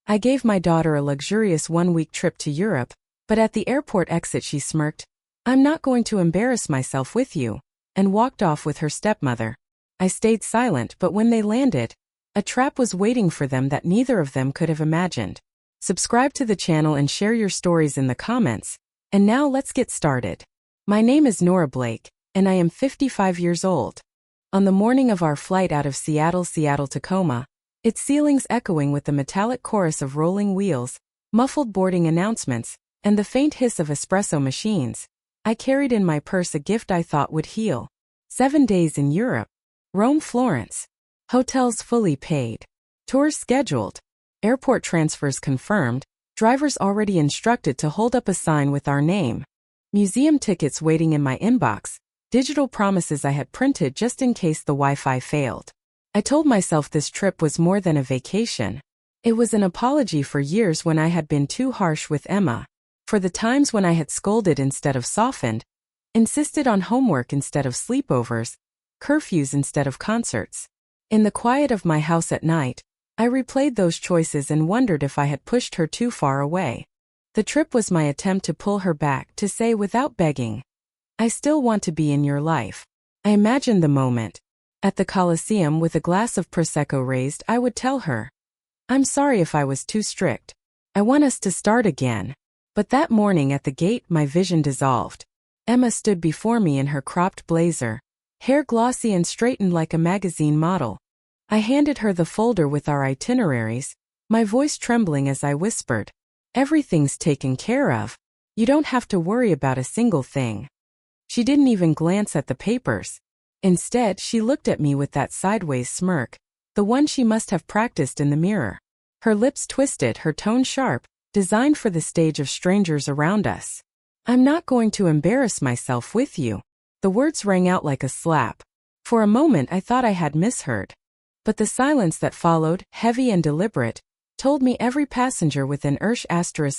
I gave my daughter a luxurious one-week trip to Europe, but at the airport exit she smirked, "I'm not going to embarrass myself with you," and walked off with her stepmother. I stayed silent, but when they landed, a trap was waiting for them that neither of them could have imagined. Subscribe to the channel and share your stories in the comments. And now let's get started. My name is Nora Blake, and I am 55 years old. On the morning of our flight out of Seattle-Tacoma, its ceilings echoing with the metallic chorus of rolling wheels, muffled boarding announcements, and the faint hiss of espresso machines, I carried in my purse a gift I thought would heal. 7 days in Europe. Rome, Florence. Hotels fully paid. Tours scheduled. Airport transfers confirmed. Drivers already instructed to hold up a sign with our name. Museum tickets waiting in my inbox. Digital promises I had printed just in case the Wi-Fi failed. I told myself this trip was more than a vacation. It was an apology for years when I had been too harsh with Emma, for the times when I had scolded instead of softened, insisted on homework instead of sleepovers, curfews instead of concerts. In the quiet of my house at night, I replayed those choices and wondered if I had pushed her too far away. The trip was my attempt to pull her back, to say without begging, "I still want to be in your life." I imagined the moment. At the Colosseum with a glass of Prosecco raised, I would tell her, "I'm sorry if I was too strict. I want us to start again." But that morning at the gate my vision dissolved. Emma stood before me in her cropped blazer, hair glossy and straightened like a magazine model. I handed her the folder with our itineraries, my voice trembling as I whispered, "Everything's taken care of. You don't have to worry about a single thing." She didn't even glance at the papers. Instead, she looked at me with that sideways smirk, the one she must have practiced in the mirror. Her lips twisted, her tone sharp, designed for the stage of strangers around us. "I'm not going to embarrass myself with you." The words rang out like a slap. For a moment I thought I had misheard. But the silence that followed, heavy and deliberate, told me every passenger within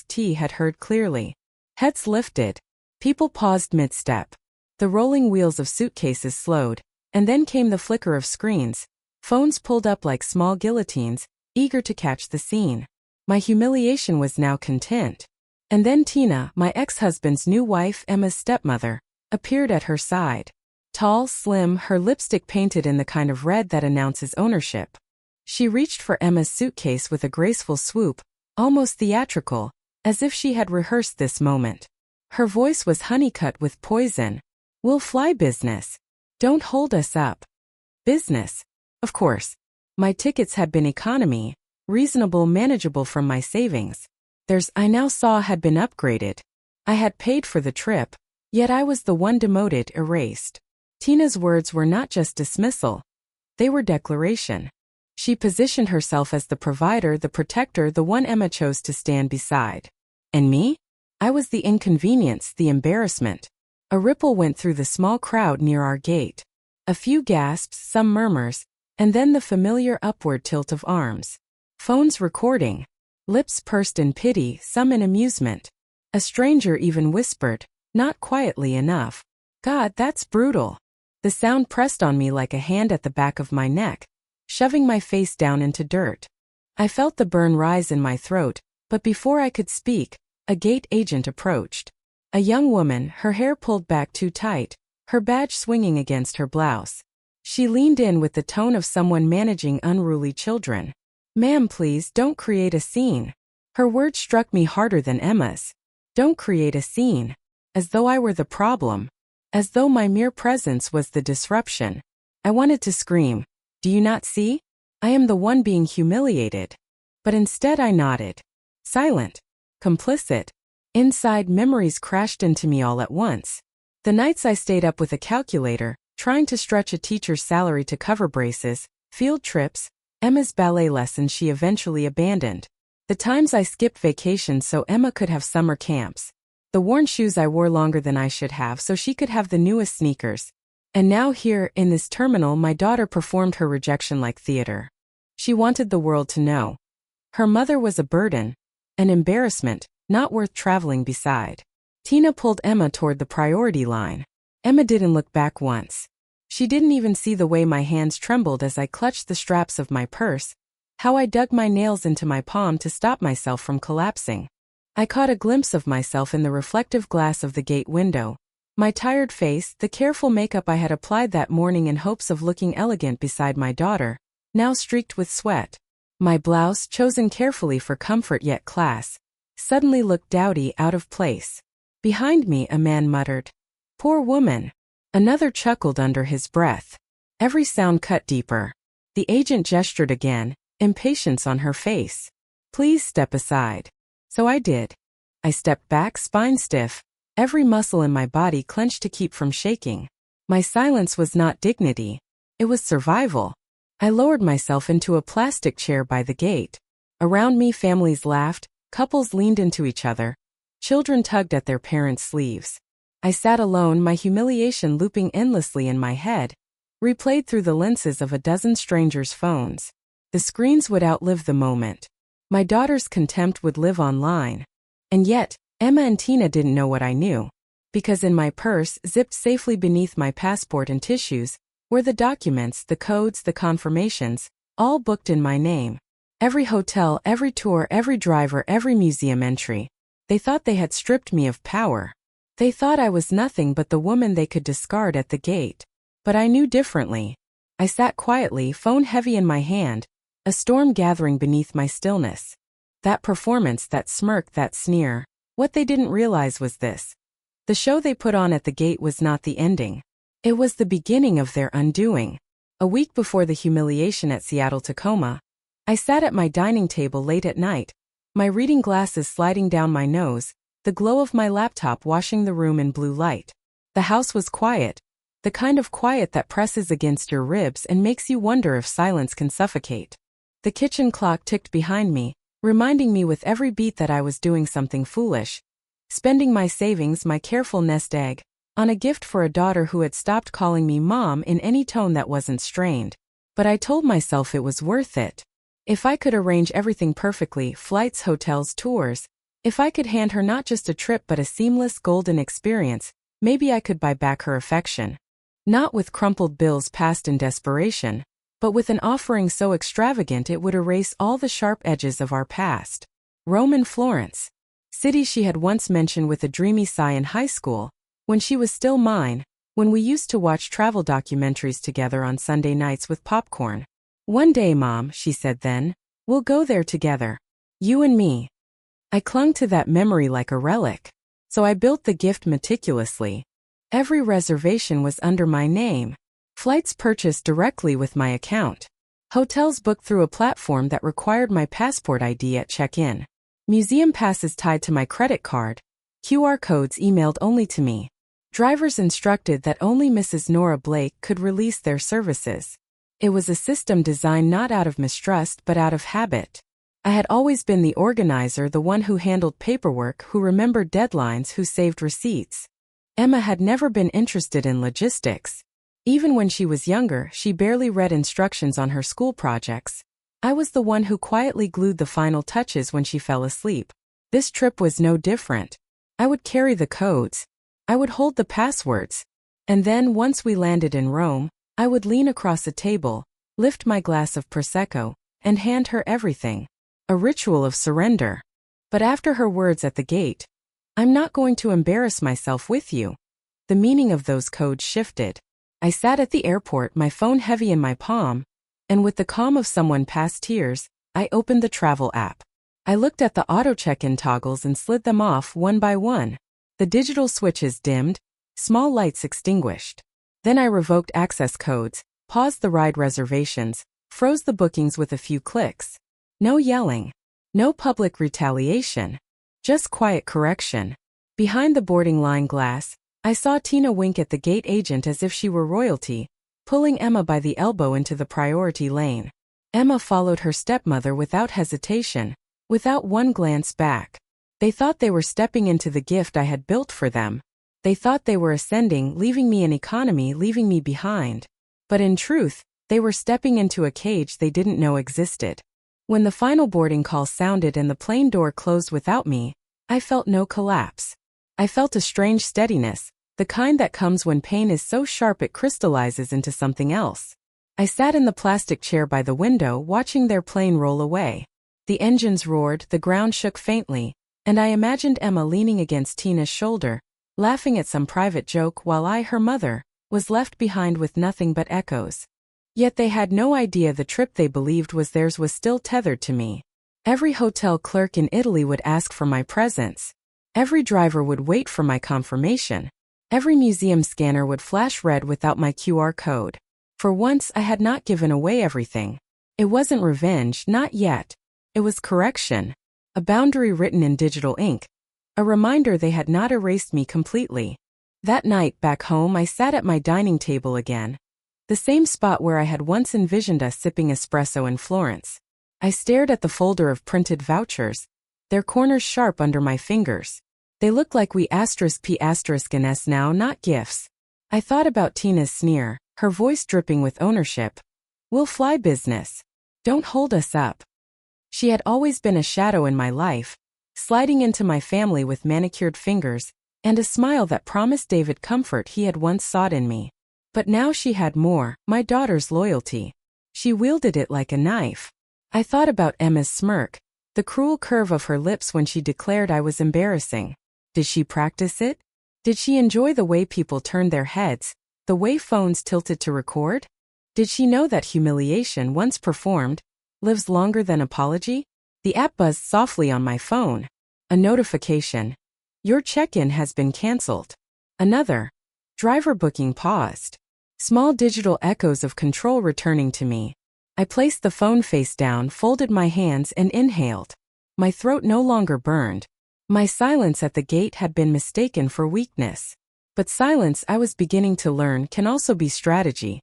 *T had heard clearly. Heads lifted. People paused mid-step. The rolling wheels of suitcases slowed, and then came the flicker of screens. Phones pulled up like small guillotines, eager to catch the scene. My humiliation was now content. And then Tina, my ex-husband's new wife, Emma's stepmother, appeared at her side. Tall, slim, her lipstick painted in the kind of red that announces ownership. She reached for Emma's suitcase with a graceful swoop, almost theatrical, as if she had rehearsed this moment. Her voice was honeycut with poison. "We'll fly business. Don't hold us up." Business. Of course. My tickets had been economy, reasonable, manageable from my savings. Theirs, I now saw, had been upgraded. I had paid for the trip, yet I was the one demoted, erased. Tina's words were not just dismissal. They were declaration. She positioned herself as the provider, the protector, the one Emma chose to stand beside. And me? I was the inconvenience, the embarrassment. A ripple went through the small crowd near our gate. A few gasps, some murmurs, and then the familiar upward tilt of arms. Phones recording. Lips pursed in pity, some in amusement. A stranger even whispered, not quietly enough, "God, that's brutal." The sound pressed on me like a hand at the back of my neck, shoving my face down into dirt. I felt the burn rise in my throat, but before I could speak, a gate agent approached. A young woman, her hair pulled back too tight, her badge swinging against her blouse. She leaned in with the tone of someone managing unruly children. "Ma'am, please don't create a scene." Her words struck me harder than Emma's. Don't create a scene. As though I were the problem. As though my mere presence was the disruption. I wanted to scream, "Do you not see? I am the one being humiliated." But instead I nodded. Silent. Complicit. Inside, memories crashed into me all at once. The nights I stayed up with a calculator, trying to stretch a teacher's salary to cover braces, field trips, Emma's ballet lessons she eventually abandoned. The times I skipped vacations so Emma could have summer camps. The worn shoes I wore longer than I should have so she could have the newest sneakers. And now here, in this terminal, my daughter performed her rejection like theater. She wanted the world to know. Her mother was a burden, an embarrassment, not worth traveling beside. Tina pulled Emma toward the priority line. Emma didn't look back once. She didn't even see the way my hands trembled as I clutched the straps of my purse, How I dug my nails into my palm to stop myself from collapsing. I caught a glimpse of myself in the reflective glass of the gate window. My tired face, the careful makeup I had applied that morning in hopes of looking elegant beside my daughter, now streaked with sweat. My blouse, chosen carefully for comfort yet class, suddenly looked dowdy, out of place. Behind me a man muttered, "Poor woman." Another chuckled under his breath. Every sound cut deeper. The agent gestured again, impatience on her face. "Please step aside." So I did. I stepped back, spine stiff, every muscle in my body clenched to keep from shaking. My silence was not dignity. It was survival. I lowered myself into a plastic chair by the gate. Around me families laughed, couples leaned into each other. Children tugged at their parents' sleeves. I sat alone, my humiliation looping endlessly in my head, replayed through the lenses of a dozen strangers' phones. The screens would outlive the moment. My daughter's contempt would live online. And yet, Emma and Tina didn't know what I knew. Because in my purse, zipped safely beneath my passport and tissues, were the documents, the codes, the confirmations, all booked in my name. Every hotel, every tour, every driver, every museum entry. They thought they had stripped me of power. They thought I was nothing but the woman they could discard at the gate. But I knew differently. I sat quietly, phone heavy in my hand, a storm gathering beneath my stillness. That performance, that smirk, that sneer, what they didn't realize was this. The show they put on at the gate was not the ending. It was the beginning of their undoing. A week before the humiliation at Seattle-Tacoma, I sat at my dining table late at night, my reading glasses sliding down my nose, the glow of my laptop washing the room in blue light. The house was quiet, the kind of quiet that presses against your ribs and makes you wonder if silence can suffocate. The kitchen clock ticked behind me, reminding me with every beat that I was doing something foolish, spending my savings, my careful nest egg, on a gift for a daughter who had stopped calling me mom in any tone that wasn't strained. But I told myself it was worth it. If I could arrange everything perfectly, flights, hotels, tours, if I could hand her not just a trip but a seamless golden experience, maybe I could buy back her affection. Not with crumpled bills passed in desperation, but with an offering so extravagant it would erase all the sharp edges of our past. Rome and Florence. Cities she had once mentioned with a dreamy sigh in high school, when she was still mine, when we used to watch travel documentaries together on Sunday nights with popcorn. "One day, Mom," she said then, "we'll go there together. You and me." I clung to that memory like a relic. So I built the gift meticulously. Every reservation was under my name. Flights purchased directly with my account. Hotels booked through a platform that required my passport ID at check-in. Museum passes tied to my credit card. QR codes emailed only to me. Drivers instructed that only Mrs. Nora Blake could release their services. It was a system designed not out of mistrust but out of habit. I had always been the organizer, the one who handled paperwork, who remembered deadlines, who saved receipts. Emma had never been interested in logistics. Even when she was younger, she barely read instructions on her school projects. I was the one who quietly glued the final touches when she fell asleep. This trip was no different. I would carry the codes. I would hold the passwords. And then, once we landed in Rome, I would lean across a table, lift my glass of Prosecco, and hand her everything. A ritual of surrender. But after her words at the gate, "I'm not going to embarrass myself with you," the meaning of those codes shifted. I sat at the airport, my phone heavy in my palm, and with the calm of someone past tears, I opened the travel app. I looked at the auto check-in toggles and slid them off one by one. The digital switches dimmed, small lights extinguished. Then I revoked access codes, paused the ride reservations, froze the bookings with a few clicks. No yelling. No public retaliation. Just quiet correction. Behind the boarding line glass, I saw Tina wink at the gate agent as if she were royalty, pulling Emma by the elbow into the priority lane. Emma followed her stepmother without hesitation, without one glance back. They thought they were stepping into the gift I had built for them. They thought they were ascending, leaving me in economy, leaving me behind. But in truth, they were stepping into a cage they didn't know existed. When the final boarding call sounded and the plane door closed without me, I felt no collapse. I felt a strange steadiness, the kind that comes when pain is so sharp it crystallizes into something else. I sat in the plastic chair by the window watching their plane roll away. The engines roared, the ground shook faintly, and I imagined Emma leaning against Tina's shoulder, laughing at some private joke while I, her mother, was left behind with nothing but echoes. Yet they had no idea the trip they believed was theirs was still tethered to me. Every hotel clerk in Italy would ask for my presence. Every driver would wait for my confirmation. Every museum scanner would flash red without my QR code. For once, I had not given away everything. It wasn't revenge, not yet. It was correction. A boundary written in digital ink. A reminder they had not erased me completely. That night, back home, I sat at my dining table again. The same spot where I had once envisioned us sipping espresso in Florence. I stared at the folder of printed vouchers, their corners sharp under my fingers. They looked like we *P***n's now, not gifts. I thought about Tina's sneer, her voice dripping with ownership. We'll fly business. Don't hold us up. She had always been a shadow in my life, sliding into my family with manicured fingers, and a smile that promised David comfort he had once sought in me. But now she had more, my daughter's loyalty. She wielded it like a knife. I thought about Emma's smirk, the cruel curve of her lips when she declared I was embarrassing. Did she practice it? Did she enjoy the way people turned their heads, the way phones tilted to record? Did she know that humiliation, once performed, lives longer than apology? The app buzzed softly on my phone. A notification. Your check-in has been cancelled. Another. Driver booking paused. Small digital echoes of control returning to me. I placed the phone face down, folded my hands, and inhaled. My throat no longer burned. My silence at the gate had been mistaken for weakness. But silence, I was beginning to learn, can also be strategy.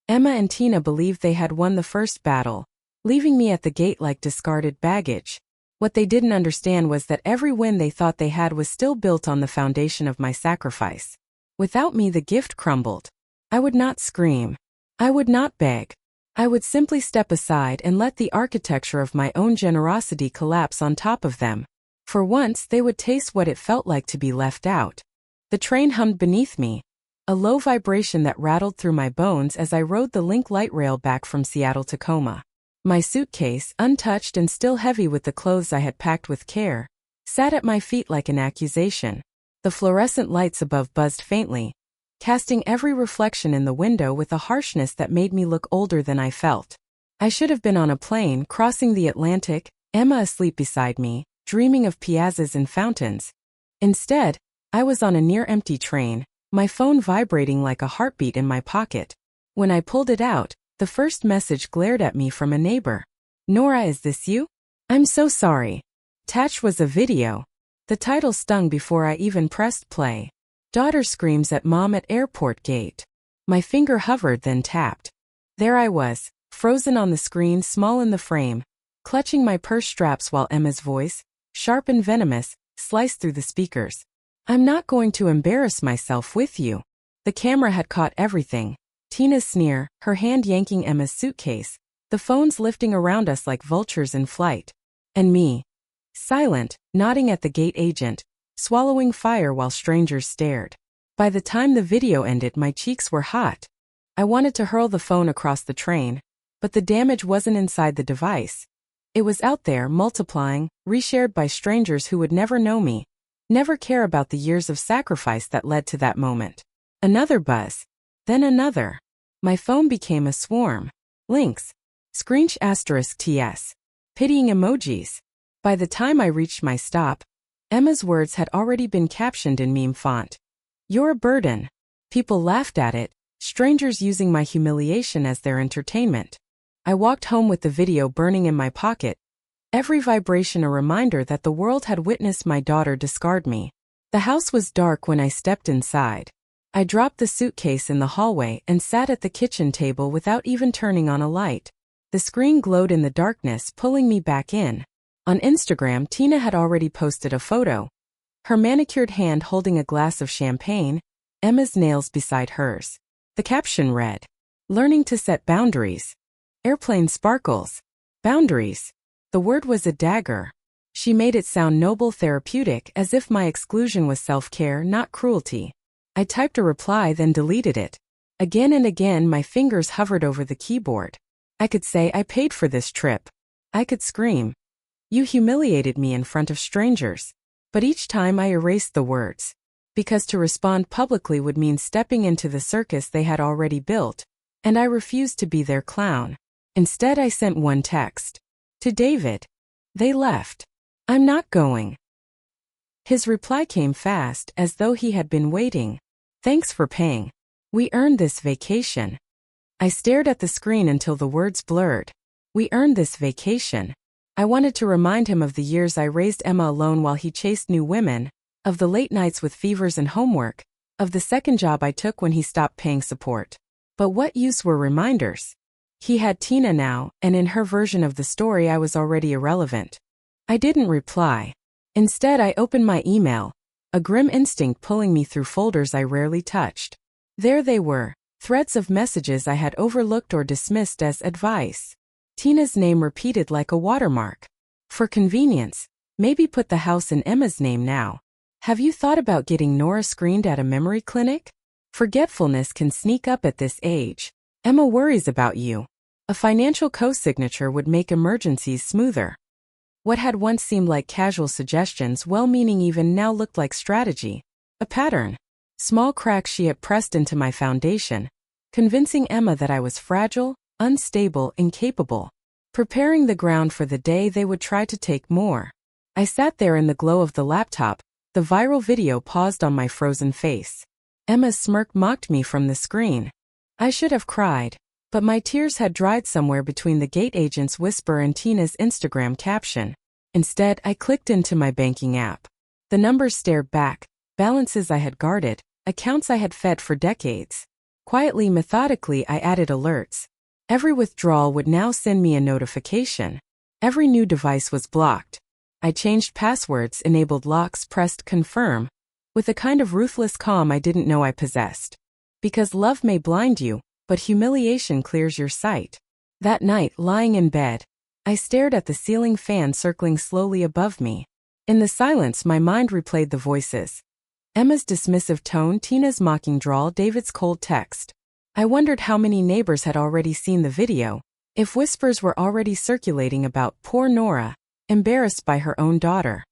Emma and Tina believed they had won the first battle, leaving me at the gate like discarded baggage. What they didn't understand was that every win they thought they had was still built on the foundation of my sacrifice. Without me, the gift crumbled. I would not scream. I would not beg. I would simply step aside and let the architecture of my own generosity collapse on top of them. For once, they would taste what it felt like to be left out. The train hummed beneath me, a low vibration that rattled through my bones as I rode the Link light rail back from Seattle to Tacoma. My suitcase, untouched and still heavy with the clothes I had packed with care, sat at my feet like an accusation. The fluorescent lights above buzzed faintly, casting every reflection in the window with a harshness that made me look older than I felt. I should have been on a plane, crossing the Atlantic, Emma asleep beside me, dreaming of piazzas and fountains. Instead, I was on a near-empty train, my phone vibrating like a heartbeat in my pocket. When I pulled it out, the first message glared at me from a neighbor. Nora, is this you? I'm so sorry. Attached was a video. The title stung before I even pressed play. Daughter screams at mom at airport gate. My finger hovered, then tapped. There I was, frozen on the screen, small in the frame, clutching my purse straps while Emma's voice, sharp and venomous, sliced through the speakers. I'm not going to embarrass myself with you. The camera had caught everything. Tina's sneer, her hand yanking Emma's suitcase, the phones lifting around us like vultures in flight. And me, silent, nodding at the gate agent, swallowing fire while strangers stared. By the time the video ended, my cheeks were hot. I wanted to hurl the phone across the train, but the damage wasn't inside the device. It was out there, multiplying, reshared by strangers who would never know me, never care about the years of sacrifice that led to that moment. Another buzz. Then another. My phone became a swarm. Links. Screensh *TS. Pitying emojis. By the time I reached my stop, Emma's words had already been captioned in meme font. You're a burden. People laughed at it, strangers using my humiliation as their entertainment. I walked home with the video burning in my pocket, every vibration a reminder that the world had witnessed my daughter discard me. The house was dark when I stepped inside. I dropped the suitcase in the hallway and sat at the kitchen table without even turning on a light. The screen glowed in the darkness, pulling me back in. On Instagram, Tina had already posted a photo. Her manicured hand holding a glass of champagne, Emma's nails beside hers. The caption read, "Learning to set boundaries." Airplane sparkles. Boundaries. The word was a dagger. She made it sound noble, therapeutic, as if my exclusion was self-care, not cruelty. I typed a reply, then deleted it. Again and again my fingers hovered over the keyboard. I could say I paid for this trip. I could scream, "You humiliated me in front of strangers." But each time I erased the words. Because to respond publicly would mean stepping into the circus they had already built, and I refused to be their clown. Instead I sent one text. To David. They left. I'm not going. His reply came fast, as though he had been waiting. Thanks for paying. We earned this vacation. I stared at the screen until the words blurred. We earned this vacation. I wanted to remind him of the years I raised Emma alone while he chased new women, of the late nights with fevers and homework, of the second job I took when he stopped paying support. But what use were reminders? He had Tina now, and in her version of the story I was already irrelevant. I didn't reply. Instead I opened my email, a grim instinct pulling me through folders I rarely touched. There they were, threads of messages I had overlooked or dismissed as advice. Tina's name repeated like a watermark. For convenience, maybe put the house in Emma's name now. Have you thought about getting Nora screened at a memory clinic? Forgetfulness can sneak up at this age. Emma worries about you. A financial co-signature would make emergencies smoother. What had once seemed like casual suggestions, well-meaning, even now looked like strategy. A pattern. Small cracks she had pressed into my foundation, convincing Emma that I was fragile, unstable, incapable. Preparing the ground for the day they would try to take more. I sat there in the glow of the laptop, the viral video paused on my frozen face. Emma's smirk mocked me from the screen. I should have cried, but my tears had dried somewhere between the gate agent's whisper and Tina's Instagram caption. Instead, I clicked into my banking app. The numbers stared back, balances I had guarded, accounts I had fed for decades. Quietly, methodically, I added alerts. Every withdrawal would now send me a notification. Every new device was blocked. I changed passwords, enabled locks, pressed confirm, with a kind of ruthless calm I didn't know I possessed. Because love may blind you, but humiliation clears your sight. That night, lying in bed, I stared at the ceiling fan circling slowly above me. In the silence, my mind replayed the voices. Emma's dismissive tone, Tina's mocking drawl, David's cold text. I wondered how many neighbors had already seen the video, if whispers were already circulating about poor Nora, embarrassed by her own daughter.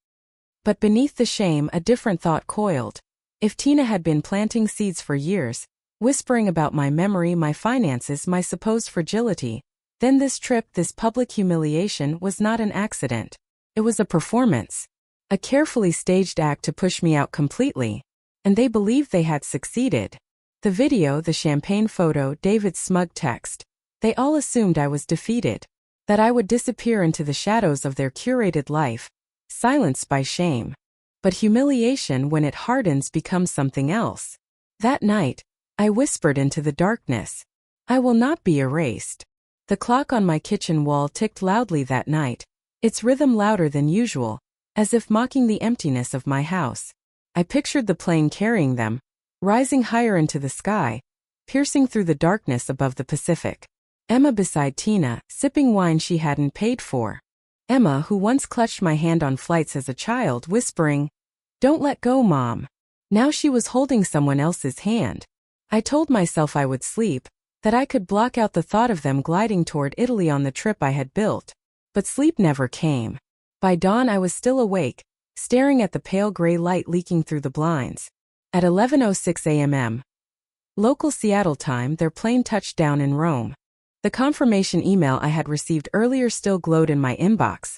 But beneath the shame, a different thought coiled. If Tina had been planting seeds for years, whispering about my memory, my finances, my supposed fragility, then this trip, this public humiliation, was not an accident. It was a performance. A carefully staged act to push me out completely. And they believed they had succeeded. The video, the champagne photo, David's smug text. They all assumed I was defeated. That I would disappear into the shadows of their curated life, silenced by shame. But humiliation, when it hardens, becomes something else. That night, I whispered into the darkness. I will not be erased. The clock on my kitchen wall ticked loudly that night, its rhythm louder than usual, as if mocking the emptiness of my house. I pictured the plane carrying them, rising higher into the sky, piercing through the darkness above the Pacific. Emma beside Tina, sipping wine she hadn't paid for. Emma, who once clutched my hand on flights as a child, whispering, "Don't let go, Mom." Now she was holding someone else's hand. I told myself I would sleep, that I could block out the thought of them gliding toward Italy on the trip I had built. But sleep never came. By dawn I was still awake, staring at the pale gray light leaking through the blinds. At 11:06 a.m. local Seattle time, their plane touched down in Rome. The confirmation email I had received earlier still glowed in my inbox.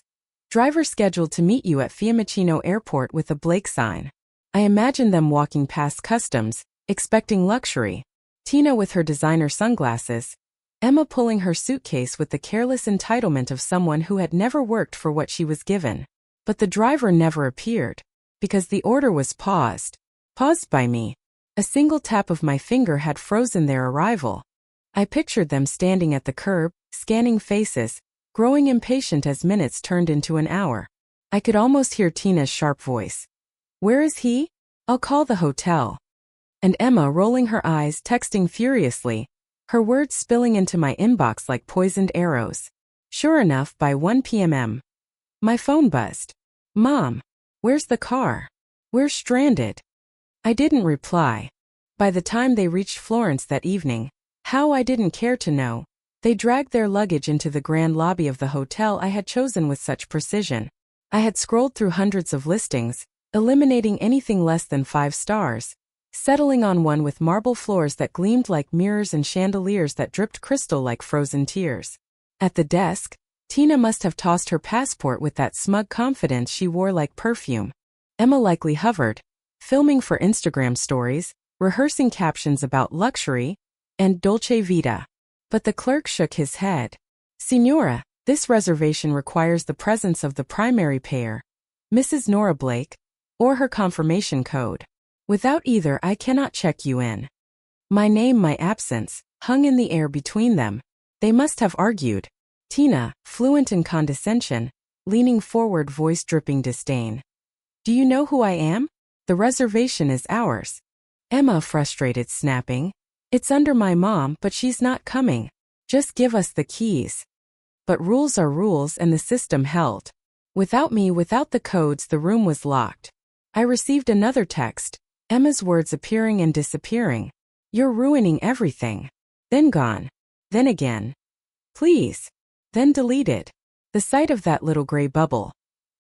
Driver scheduled to meet you at Fiumicino Airport with a Blake sign. I imagined them walking past customs, expecting luxury. Tina with her designer sunglasses. Emma pulling her suitcase with the careless entitlement of someone who had never worked for what she was given. But the driver never appeared. Because the order was paused. Paused by me. A single tap of my finger had frozen their arrival. I pictured them standing at the curb, scanning faces, growing impatient as minutes turned into an hour. I could almost hear Tina's sharp voice. "Where is he? I'll call the hotel." And Emma rolling her eyes, texting furiously, her words spilling into my inbox like poisoned arrows. Sure enough, by 1 p.m. my phone buzzed. "Mom, where's the car? We're stranded." I didn't reply. By the time they reached Florence that evening, how I didn't care to know, they dragged their luggage into the grand lobby of the hotel I had chosen with such precision. I had scrolled through hundreds of listings, eliminating anything less than 5 stars, settling on one with marble floors that gleamed like mirrors and chandeliers that dripped crystal like frozen tears. At the desk, Tina must have tossed her passport with that smug confidence she wore like perfume. Emma likely hovered, filming for Instagram stories, rehearsing captions about luxury and dolce vita. But the clerk shook his head. "Signora, this reservation requires the presence of the primary payer, Mrs. Nora Blake, or her confirmation code. Without either, I cannot check you in." My name, my absence, hung in the air between them. They must have argued. Tina, fluent in condescension, leaning forward, voice dripping disdain. "Do you know who I am? The reservation is ours." Emma, frustrated, snapping. "It's under my mom, but she's not coming. Just give us the keys." But rules are rules, and the system held. Without me, without the codes, the room was locked. I received another text, Emma's words appearing and disappearing. "You're ruining everything." Then gone. Then again. "Please." Then deleted. The sight of that little gray bubble,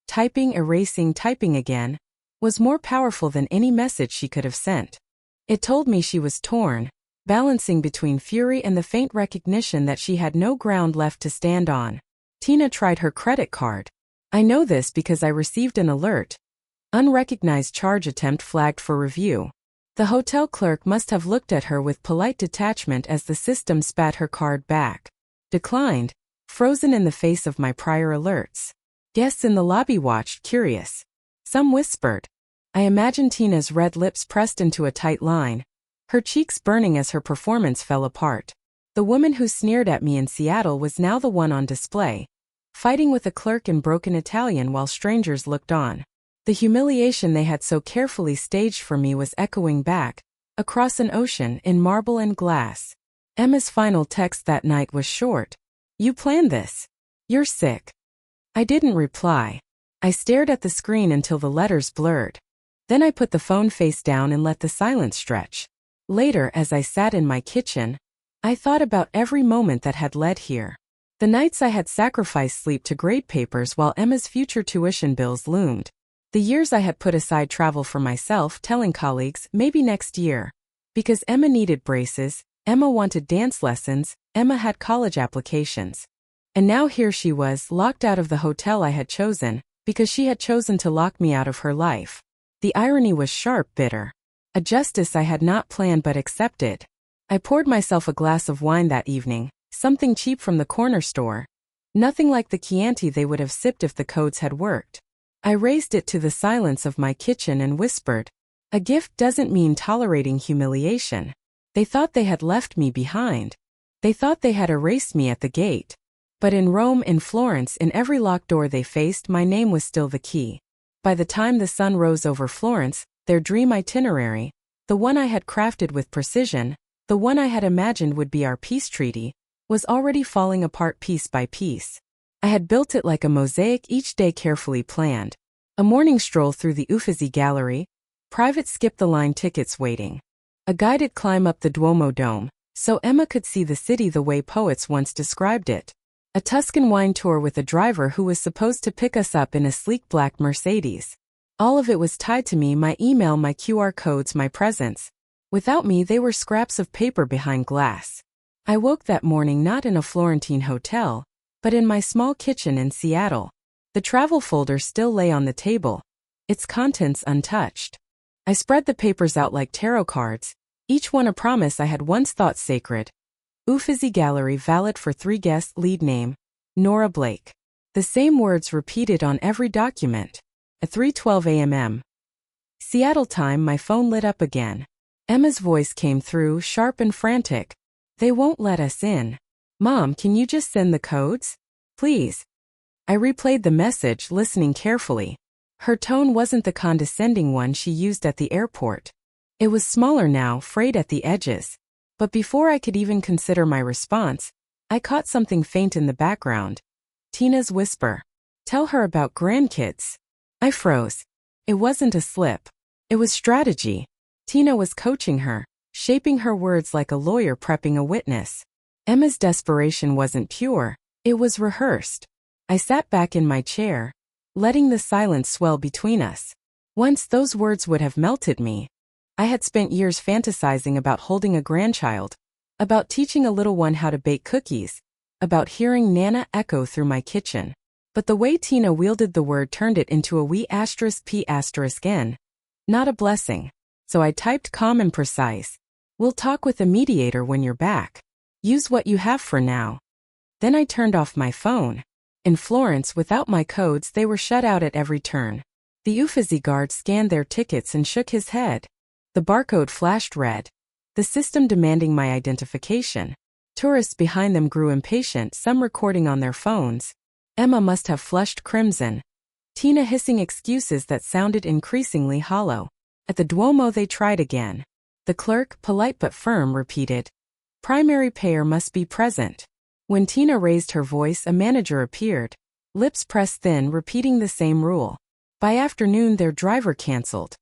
typing, erasing, typing again, was more powerful than any message she could have sent. It told me she was torn, balancing between fury and the faint recognition that she had no ground left to stand on. Tina tried her credit card. I know this because I received an alert. Unrecognized charge attempt flagged for review. The hotel clerk must have looked at her with polite detachment as the system spat her card back. Declined, frozen in the face of my prior alerts. Guests in the lobby watched, curious. Some whispered. I imagined Tina's red lips pressed into a tight line, her cheeks burning as her performance fell apart. The woman who sneered at me in Seattle was now the one on display, fighting with a clerk in broken Italian while strangers looked on. The humiliation they had so carefully staged for me was echoing back, across an ocean in marble and glass. Emma's final text that night was short. "You planned this. You're sick." I didn't reply. I stared at the screen until the letters blurred. Then I put the phone face down and let the silence stretch. Later, as I sat in my kitchen, I thought about every moment that had led here. The nights I had sacrificed sleep to grade papers while Emma's future tuition bills loomed. The years I had put aside travel for myself, telling colleagues, maybe next year. Because Emma needed braces, Emma wanted dance lessons, Emma had college applications. And now here she was, locked out of the hotel I had chosen, because she had chosen to lock me out of her life. The irony was sharp, bitter. A justice I had not planned but accepted. I poured myself a glass of wine that evening, something cheap from the corner store. Nothing like the Chianti they would have sipped if the codes had worked. I raised it to the silence of my kitchen and whispered, "A gift doesn't mean tolerating humiliation." They thought they had left me behind. They thought they had erased me at the gate. But in Rome, in Florence, in every locked door they faced, my name was still the key. By the time the sun rose over Florence, their dream itinerary, the one I had crafted with precision, the one I had imagined would be our peace treaty, was already falling apart piece by piece. I had built it like a mosaic, each day carefully planned. A morning stroll through the Uffizi Gallery, private skip-the-line tickets waiting. A guided climb up the Duomo Dome, so Emma could see the city the way poets once described it. A Tuscan wine tour with a driver who was supposed to pick us up in a sleek black Mercedes. All of it was tied to me, my email, my QR codes, my presence. Without me, they were scraps of paper behind glass. I woke that morning not in a Florentine hotel, but in my small kitchen in Seattle. The travel folder still lay on the table, its contents untouched. I spread the papers out like tarot cards, each one a promise I had once thought sacred. Uffizi Gallery, valid for 3 guests, lead name, Nora Blake. The same words repeated on every document. At 3:12 a.m. Seattle time, my phone lit up again. Emma's voice came through, sharp and frantic. "They won't let us in. Mom, can you just send the codes? Please." I replayed the message, listening carefully. Her tone wasn't the condescending one she used at the airport. It was smaller now, frayed at the edges. But before I could even consider my response, I caught something faint in the background. Tina's whisper. "Tell her about grandkids." I froze. It wasn't a slip. It was strategy. Tina was coaching her, shaping her words like a lawyer prepping a witness. Emma's desperation wasn't pure, it was rehearsed. I sat back in my chair, letting the silence swell between us. Once those words would have melted me. I had spent years fantasizing about holding a grandchild, about teaching a little one how to bake cookies, about hearing Nana echo through my kitchen. But the way Tina wielded the word turned it into a we*p*n, not a blessing. So I typed calm and precise. We'll talk with a mediator when you're back. Use what you have for now. Then I turned off my phone. In Florence, without my codes, they were shut out at every turn. The Uffizi guard scanned their tickets and shook his head. The barcode flashed red. The system demanding my identification. Tourists behind them grew impatient, some recording on their phones. Emma must have flushed crimson. Tina hissing excuses that sounded increasingly hollow. At the Duomo they tried again. The clerk, polite but firm, repeated, "Primary payer must be present." When Tina raised her voice, a manager appeared, lips pressed thin, repeating the same rule. By afternoon their driver cancelled.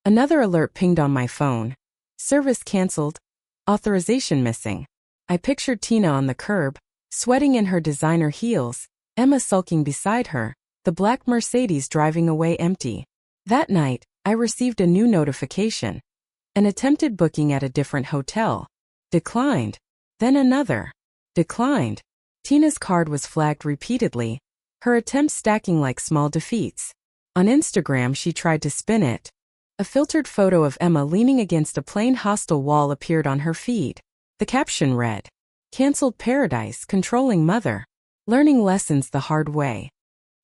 Another alert pinged on my phone. Service cancelled. Authorization missing. I pictured Tina on the curb, sweating in her designer heels, Emma sulking beside her, the black Mercedes driving away empty. That night, I received a new notification. An attempted booking at a different hotel. Declined. Then another. Declined. Tina's card was flagged repeatedly, her attempts stacking like small defeats. On Instagram she tried to spin it. A filtered photo of Emma leaning against a plain hostel wall appeared on her feed. The caption read, "Cancelled paradise, controlling mother. Learning lessons the hard way."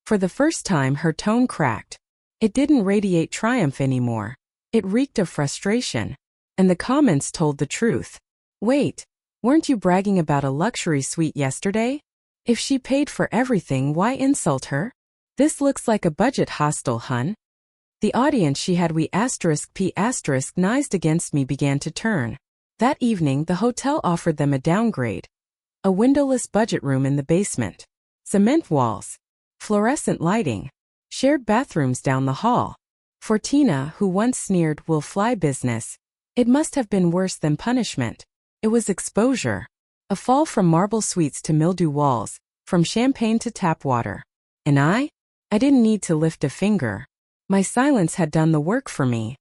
For the first time her tone cracked. It didn't radiate triumph anymore. It reeked of frustration. And the comments told the truth. Wait, weren't you bragging about a luxury suite yesterday? If she paid for everything, why insult her? This looks like a budget hostel, hun. The audience she had *p***nized against me began to turn. That evening the hotel offered them a downgrade. A windowless budget room in the basement. Cement walls. Fluorescent lighting. Shared bathrooms down the hall. For Tina, who once sneered, "Will fly business," it must have been worse than punishment. It was exposure. A fall from marble suites to mildew walls, from champagne to tap water. And I didn't need to lift a finger. My silence had done the work for me.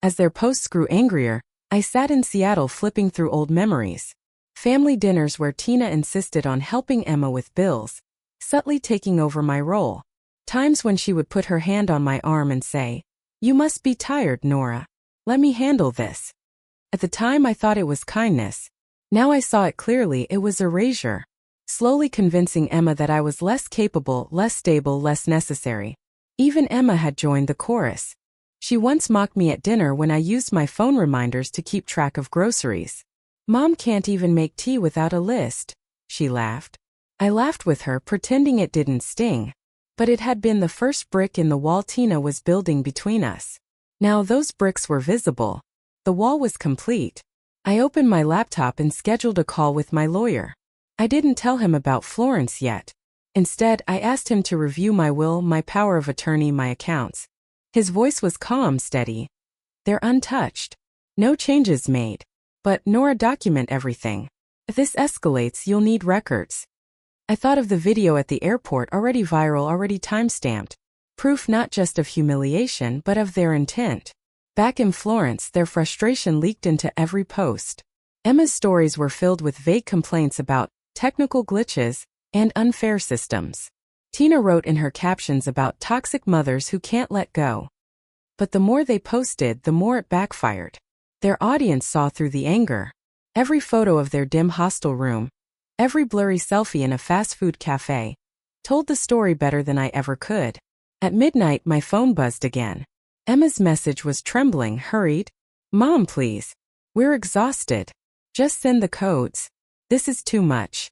As their posts grew angrier, I sat in Seattle flipping through old memories. Family dinners where Tina insisted on helping Emma with bills, subtly taking over my role. Times when she would put her hand on my arm and say, "You must be tired, Nora. Let me handle this." At the time I thought it was kindness. Now I saw it clearly, it was erasure. Slowly convincing Emma that I was less capable, less stable, less necessary. Even Emma had joined the chorus. She once mocked me at dinner when I used my phone reminders to keep track of groceries. "Mom can't even make tea without a list," she laughed. I laughed with her, pretending it didn't sting. But it had been the first brick in the wall Tina was building between us. Now those bricks were visible. The wall was complete. I opened my laptop and scheduled a call with my lawyer. I didn't tell him about Florence yet. Instead, I asked him to review my will, my power of attorney, my accounts. His voice was calm, steady. "They're untouched. No changes made. But, Nora, document everything. If this escalates, you'll need records." I thought of the video at the airport, already viral, already time-stamped. Proof not just of humiliation, but of their intent. Back in Florence, their frustration leaked into every post. Emma's stories were filled with vague complaints about technical glitches and unfair systems. Tina wrote in her captions about toxic mothers who can't let go. But the more they posted, the more it backfired. Their audience saw through the anger. Every photo of their dim hostel room, every blurry selfie in a fast food cafe, told the story better than I ever could. At midnight, my phone buzzed again. Emma's message was trembling, hurried. "Mom, please. We're exhausted. Just send the codes. This is too much."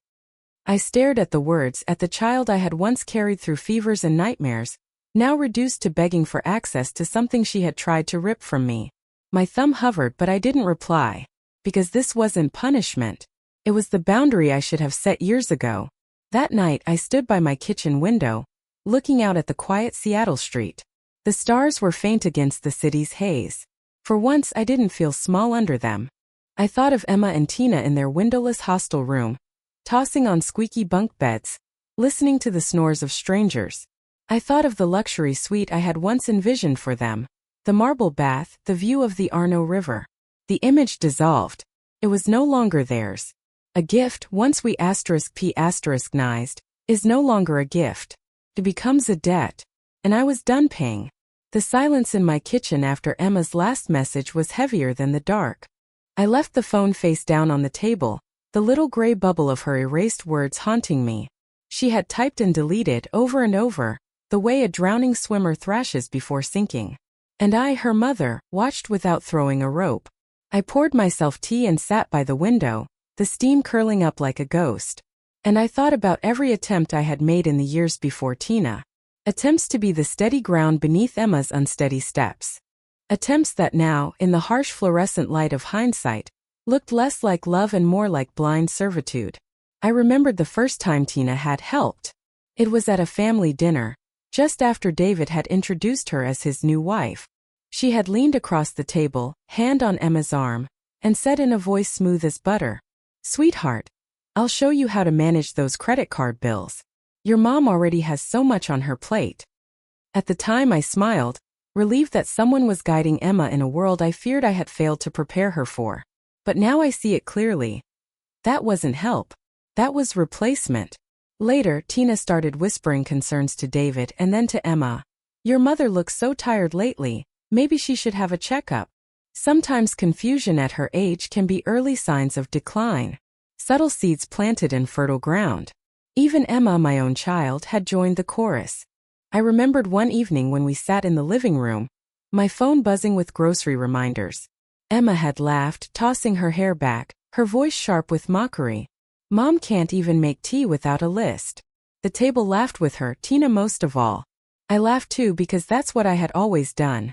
I stared at the words, at the child I had once carried through fevers and nightmares, now reduced to begging for access to something she had tried to rip from me. My thumb hovered, but I didn't reply. Because this wasn't punishment. It was the boundary I should have set years ago. That night, I stood by my kitchen window, looking out at the quiet Seattle street. The stars were faint against the city's haze. For once, I didn't feel small under them. I thought of Emma and Tina in their windowless hostel room, tossing on squeaky bunk beds, listening to the snores of strangers. I thought of the luxury suite I had once envisioned for them, the marble bath, the view of the Arno River. The image dissolved. It was no longer theirs. A gift, once we *p*nized, is no longer a gift. It becomes a debt. And I was done paying. The silence in my kitchen after Emma's last message was heavier than the dark. I left the phone face down on the table, the little gray bubble of her erased words haunting me. She had typed and deleted over and over, the way a drowning swimmer thrashes before sinking. And I, her mother, watched without throwing a rope. I poured myself tea and sat by the window, the steam curling up like a ghost. And I thought about every attempt I had made in the years before Tina. Attempts to be the steady ground beneath Emma's unsteady steps. Attempts that now, in the harsh fluorescent light of hindsight, looked less like love and more like blind servitude. I remembered the first time Tina had helped. It was at a family dinner, just after David had introduced her as his new wife. She had leaned across the table, hand on Emma's arm, and said in a voice smooth as butter, "Sweetheart, I'll show you how to manage those credit card bills. Your mom already has so much on her plate." At the time I smiled, relieved that someone was guiding Emma in a world I feared I had failed to prepare her for. But now I see it clearly. That wasn't help. That was replacement. Later, Tina started whispering concerns to David and then to Emma. "Your mother looks so tired lately, maybe she should have a checkup." Sometimes confusion at her age can be early signs of decline. Subtle seeds planted in fertile ground. Even Emma, my own child, had joined the chorus. I remembered one evening when we sat in the living room, my phone buzzing with grocery reminders. Emma had laughed, tossing her hair back, her voice sharp with mockery. "Mom can't even make tea without a list." The table laughed with her, Tina most of all. I laughed too because that's what I had always done.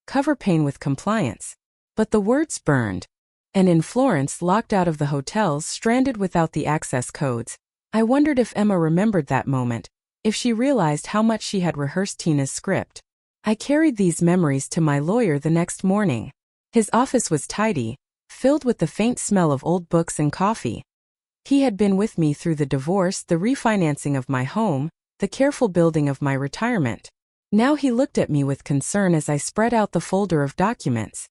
Cover pain with compliance. But the words burned. And in Florence, locked out of the hotels, stranded without the access codes, I wondered if Emma remembered that moment, if she realized how much she had rehearsed Tina's script. I carried these memories to my lawyer the next morning. His office was tidy, filled with the faint smell of old books and coffee. He had been with me through the divorce, the refinancing of my home, the careful building of my retirement. Now he looked at me with concern as I spread out the folder of documents.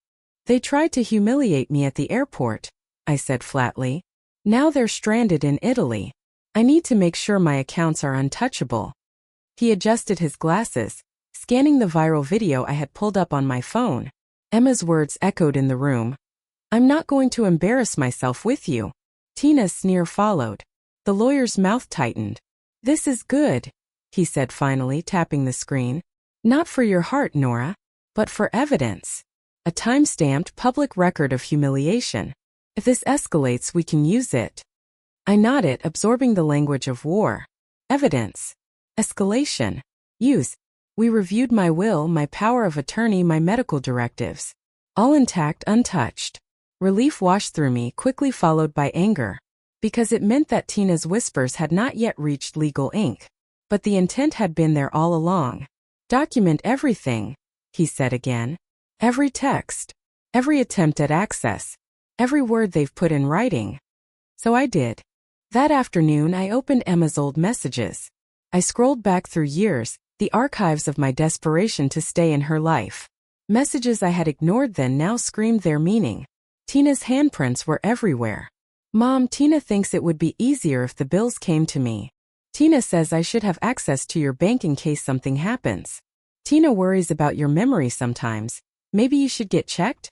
"They tried to humiliate me at the airport," I said flatly. "Now they're stranded in Italy. I need to make sure my accounts are untouchable." He adjusted his glasses, scanning the viral video I had pulled up on my phone. Emma's words echoed in the room. "I'm not going to embarrass myself with you." Tina's sneer followed. The lawyer's mouth tightened. "This is good," he said finally, tapping the screen. "Not for your heart, Nora, but for evidence. A time-stamped public record of humiliation. If this escalates, we can use it." I nodded, absorbing the language of war. Evidence. Escalation. Use. We reviewed my will, my power of attorney, my medical directives. All intact, untouched. Relief washed through me, quickly followed by anger. Because it meant that Tina's whispers had not yet reached legal ink. But the intent had been there all along. "Document everything," he said again. "Every text. Every attempt at access. Every word they've put in writing." So I did. That afternoon I opened Emma's old messages. I scrolled back through years, the archives of my desperation to stay in her life. Messages I had ignored then now screamed their meaning. Tina's handprints were everywhere. "Mom, Tina thinks it would be easier if the bills came to me. Tina says I should have access to your bank in case something happens. Tina worries about your memory sometimes. Maybe you should get checked?"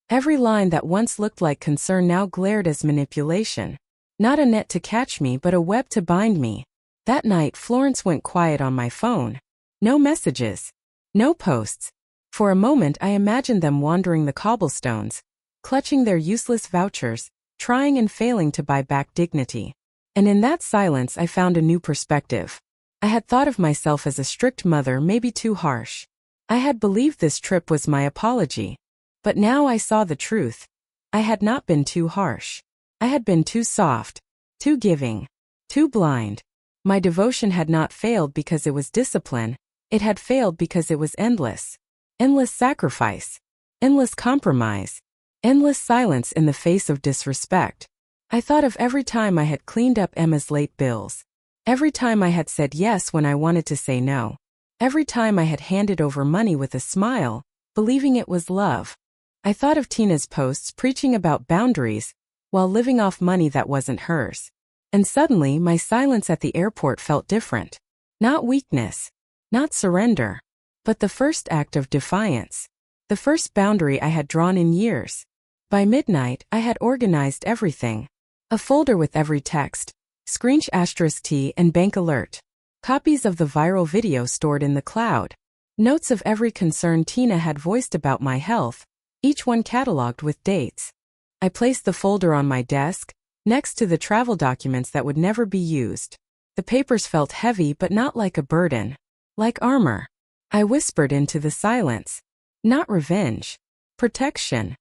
Every line that once looked like concern now glared as manipulation. Not a net to catch me, but a web to bind me. That night, Florence went quiet on my phone. No messages. No posts. For a moment, I imagined them wandering the cobblestones, clutching their useless vouchers, trying and failing to buy back dignity. And in that silence, I found a new perspective. I had thought of myself as a strict mother, maybe too harsh. I had believed this trip was my apology. But now I saw the truth. I had not been too harsh. I had been too soft, too giving, too blind. My devotion had not failed because it was discipline. It had failed because it was endless. Endless sacrifice. Endless compromise. Endless silence in the face of disrespect. I thought of every time I had cleaned up Emma's late bills. Every time I had said yes when I wanted to say no. Every time I had handed over money with a smile, believing it was love. I thought of Tina's posts preaching about boundaries while living off money that wasn't hers. And suddenly my silence at the airport felt different. Not weakness, not surrender, but the first act of defiance. The first boundary I had drawn in years. By midnight, I had organized everything. A folder with every text, screenshot *T and bank alert. Copies of the viral video stored in the cloud. Notes of every concern Tina had voiced about my health, each one cataloged with dates. I placed the folder on my desk, next to the travel documents that would never be used. The papers felt heavy but not like a burden. Like armor. I whispered into the silence. Not revenge. Protection.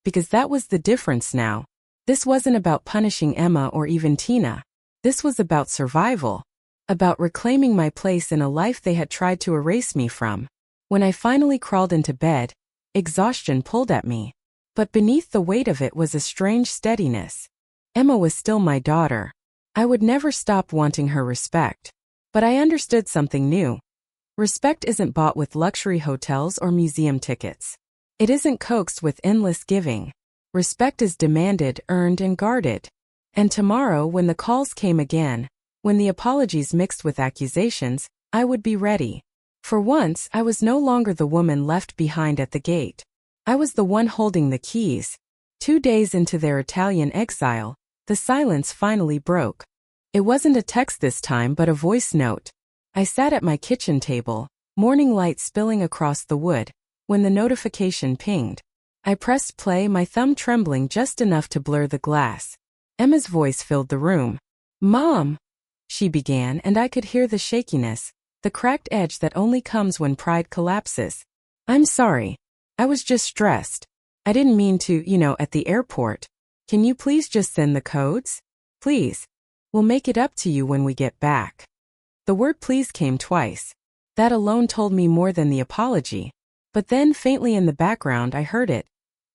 Because that was the difference now. This wasn't about punishing Emma or even Tina. This was about survival. About reclaiming my place in a life they had tried to erase me from. When I finally crawled into bed, exhaustion pulled at me. But beneath the weight of it was a strange steadiness. Emma was still my daughter. I would never stop wanting her respect. But I understood something new. Respect isn't bought with luxury hotels or museum tickets. It isn't coaxed with endless giving. Respect is demanded, earned, and guarded. And tomorrow, when the calls came again, when the apologies mixed with accusations, I would be ready. For once, I was no longer the woman left behind at the gate. I was the one holding the keys. 2 days into their Italian exile, the silence finally broke. It wasn't a text this time but a voice note. I sat at my kitchen table, morning light spilling across the wood, when the notification pinged. I pressed play, my thumb trembling just enough to blur the glass. Emma's voice filled the room. "Mom," she began, and I could hear the shakiness, the cracked edge that only comes when pride collapses. "I'm sorry. I was just stressed. I didn't mean to, at the airport. Can you please just send the codes? Please. We'll make it up to you when we get back." The word please came twice. That alone told me more than the apology. But then faintly in the background I heard it.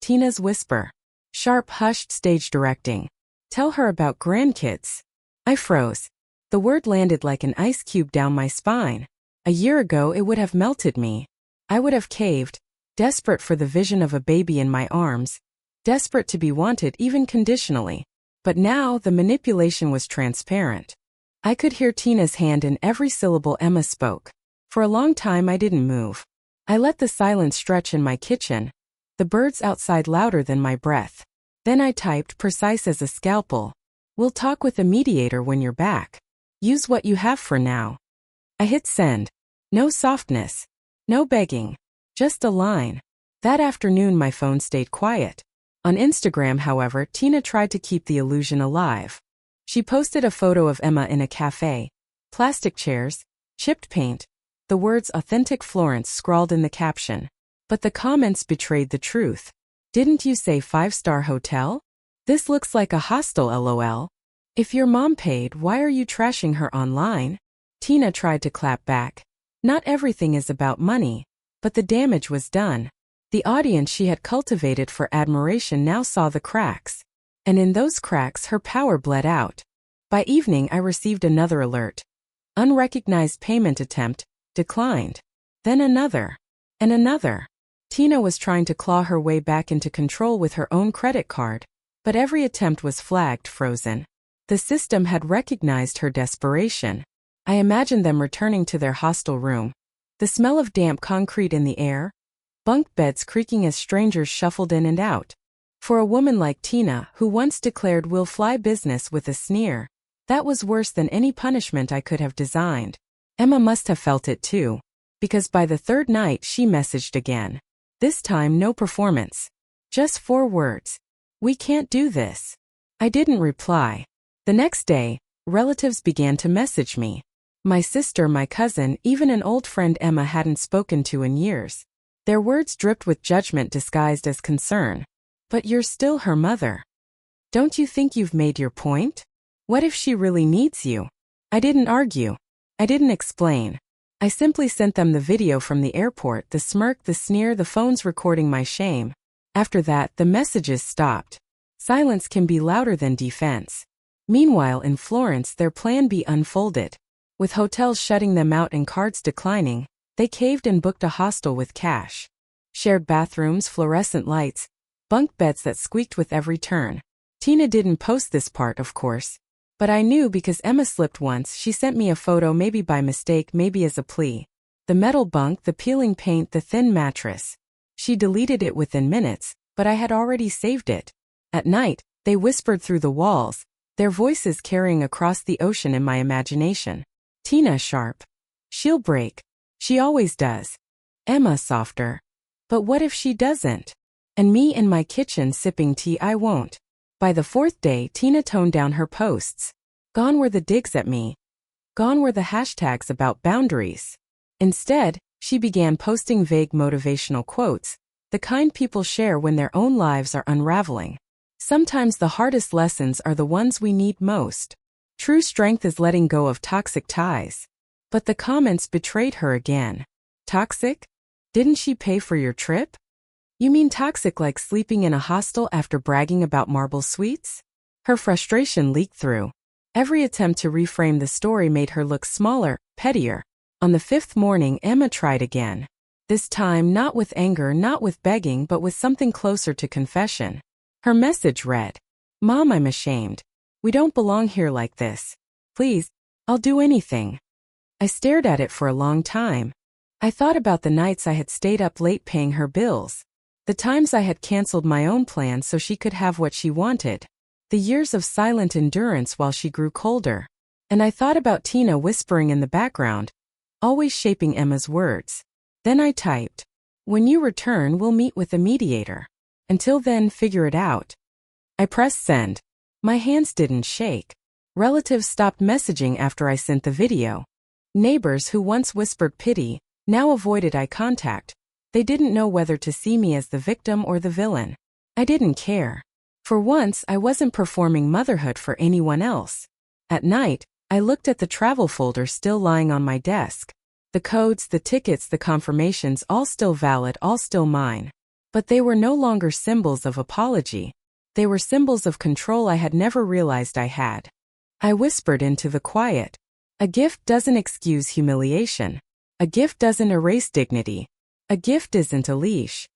Tina's whisper. Sharp, hushed stage directing. "Tell her about grandkids." I froze. The word landed like an ice cube down my spine. A year ago it would have melted me. I would have caved, desperate for the vision of a baby in my arms, desperate to be wanted even conditionally. But now the manipulation was transparent. I could hear Tina's hand in every syllable Emma spoke. For a long time I didn't move. I let the silence stretch in my kitchen, the birds outside louder than my breath. Then I typed, precise as a scalpel. "We'll talk with a mediator when you're back. Use what you have for now." I hit send. No softness. No begging. Just a line. That afternoon my phone stayed quiet. On Instagram, however, Tina tried to keep the illusion alive. She posted a photo of Emma in a cafe. Plastic chairs, chipped paint, the words "Authentic Florence" scrawled in the caption. But the comments betrayed the truth. "Didn't you say 5-star hotel? This looks like a hostel, lol. If your mom paid, why are you trashing her online?" Tina tried to clap back. Not everything is about money. But the damage was done. The audience she had cultivated for admiration now saw the cracks. And in those cracks her power bled out. By evening I received another alert. Unrecognized payment attempt, declined. Then another. And another. Tina was trying to claw her way back into control with her own credit card. But every attempt was flagged, frozen. The system had recognized her desperation. I imagined them returning to their hostel room. The smell of damp concrete in the air. Bunk beds creaking as strangers shuffled in and out. For a woman like Tina, who once declared "we'll fly" business with a sneer, that was worse than any punishment I could have designed. Emma must have felt it too. Because by the third night she messaged again. This time no performance. Just 4 words. "We can't do this." I didn't reply. The next day, relatives began to message me. My sister, my cousin, even an old friend Emma hadn't spoken to in years. Their words dripped with judgment disguised as concern. "But you're still her mother. Don't you think you've made your point? What if she really needs you?" I didn't argue. I didn't explain. I simply sent them the video from the airport, the smirk, the sneer, the phones recording my shame. After that, the messages stopped. Silence can be louder than defense. Meanwhile, in Florence, their plan B unfolded. With hotels shutting them out and cards declining, they caved and booked a hostel with cash. Shared bathrooms, fluorescent lights, bunk beds that squeaked with every turn. Tina didn't post this part, of course. But I knew because Emma slipped once. She sent me a photo, maybe by mistake, maybe as a plea. The metal bunk, the peeling paint, the thin mattress. She deleted it within minutes, but I had already saved it. At night, they whispered through the walls, their voices carrying across the ocean in my imagination. Tina sharp. She'll break. She always does. Emma softer. But what if she doesn't? And me in my kitchen sipping tea, I won't. By the fourth day, Tina toned down her posts. Gone were the digs at me. Gone were the hashtags about boundaries. Instead, she began posting vague motivational quotes, the kind people share when their own lives are unraveling. Sometimes the hardest lessons are the ones we need most. True strength is letting go of toxic ties. But the comments betrayed her again. Toxic? Didn't she pay for your trip? You mean toxic like sleeping in a hostel after bragging about marble suites? Her frustration leaked through. Every attempt to reframe the story made her look smaller, pettier. On the fifth morning, Emma tried again. This time, not with anger, not with begging, but with something closer to confession. Her message read, Mom, I'm ashamed. We don't belong here like this. Please, I'll do anything. I stared at it for a long time. I thought about the nights I had stayed up late paying her bills. The times I had canceled my own plans so she could have what she wanted. The years of silent endurance while she grew colder. And I thought about Tina whispering in the background, always shaping Emma's words. Then I typed, when you return, we'll meet with a mediator. Until then, figure it out. I pressed send. My hands didn't shake. Relatives stopped messaging after I sent the video. Neighbors who once whispered pity, now avoided eye contact. They didn't know whether to see me as the victim or the villain. I didn't care. For once, I wasn't performing motherhood for anyone else. At night, I looked at the travel folder still lying on my desk. The codes, the tickets, the confirmations, all still valid, all still mine. But they were no longer symbols of apology. They were symbols of control I had never realized I had. I whispered into the quiet. A gift doesn't excuse humiliation. A gift doesn't erase dignity. A gift isn't a leash.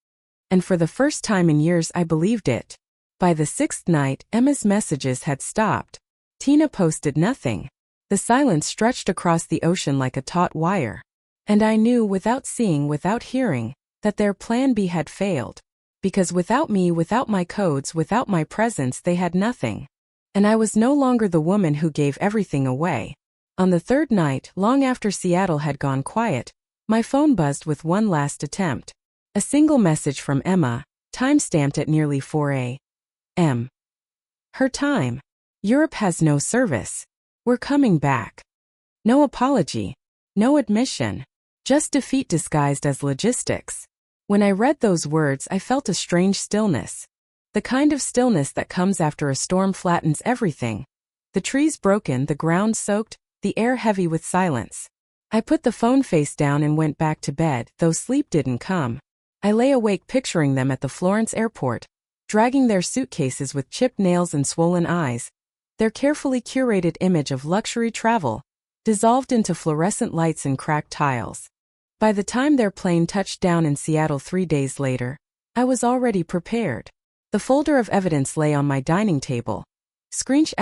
And for the first time in years, I believed it. By the sixth night, Emma's messages had stopped. Tina posted nothing. The silence stretched across the ocean like a taut wire. And I knew, without seeing, without hearing, that their plan B had failed. Because without me, without my codes, without my presence, they had nothing. And I was no longer the woman who gave everything away. On the third night, long after Seattle had gone quiet, my phone buzzed with one last attempt. A single message from Emma, time-stamped at nearly 4 a.m. Her time. Europe has no service. We're coming back. No apology. No admission. Just defeat disguised as logistics. When I read those words, I felt a strange stillness. The kind of stillness that comes after a storm flattens everything. The trees broken, the ground soaked, the air heavy with silence. I put the phone face down and went back to bed, though sleep didn't come. I lay awake picturing them at the Florence airport, dragging their suitcases with chipped nails and swollen eyes, their carefully curated image of luxury travel, dissolved into fluorescent lights and cracked tiles. By the time their plane touched down in Seattle 3 days later, I was already prepared. The folder of evidence lay on my dining table. Screensh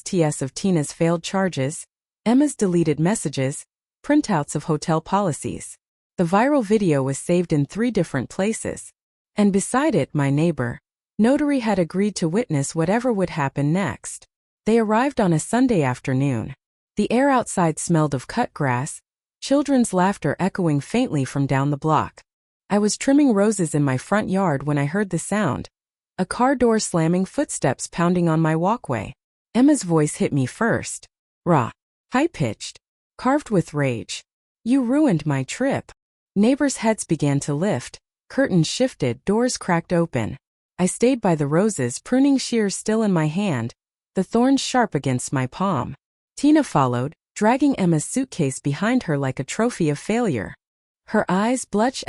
*TS of Tina's failed charges, Emma's deleted messages, printouts of hotel policies. The viral video was saved in 3 different places. And beside it, my neighbor. Notary had agreed to witness whatever would happen next. They arrived on a Sunday afternoon. The air outside smelled of cut grass, children's laughter echoing faintly from down the block. I was trimming roses in my front yard when I heard the sound. A car door slamming, footsteps pounding on my walkway. Emma's voice hit me first. Raw. High-pitched. Carved with rage. You ruined my trip. Neighbors' heads began to lift. Curtains shifted, doors cracked open. I stayed by the roses, pruning shears still in my hand, the thorns sharp against my palm. Tina followed, dragging Emma's suitcase behind her like a trophy of failure. Her eyes blush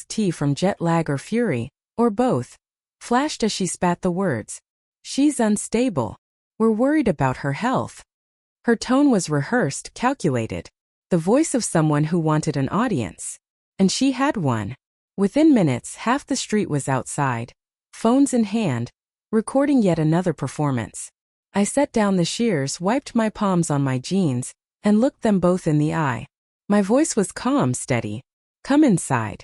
*T from jet lag or fury, or both. flashed as she spat the words. She's unstable. We're worried about her health. Her tone was rehearsed, calculated. The voice of someone who wanted an audience. And she had one. Within minutes, half the street was outside, phones in hand, recording yet another performance. I set down the shears, wiped my palms on my jeans, and looked them both in the eye. My voice was calm, steady. Come inside.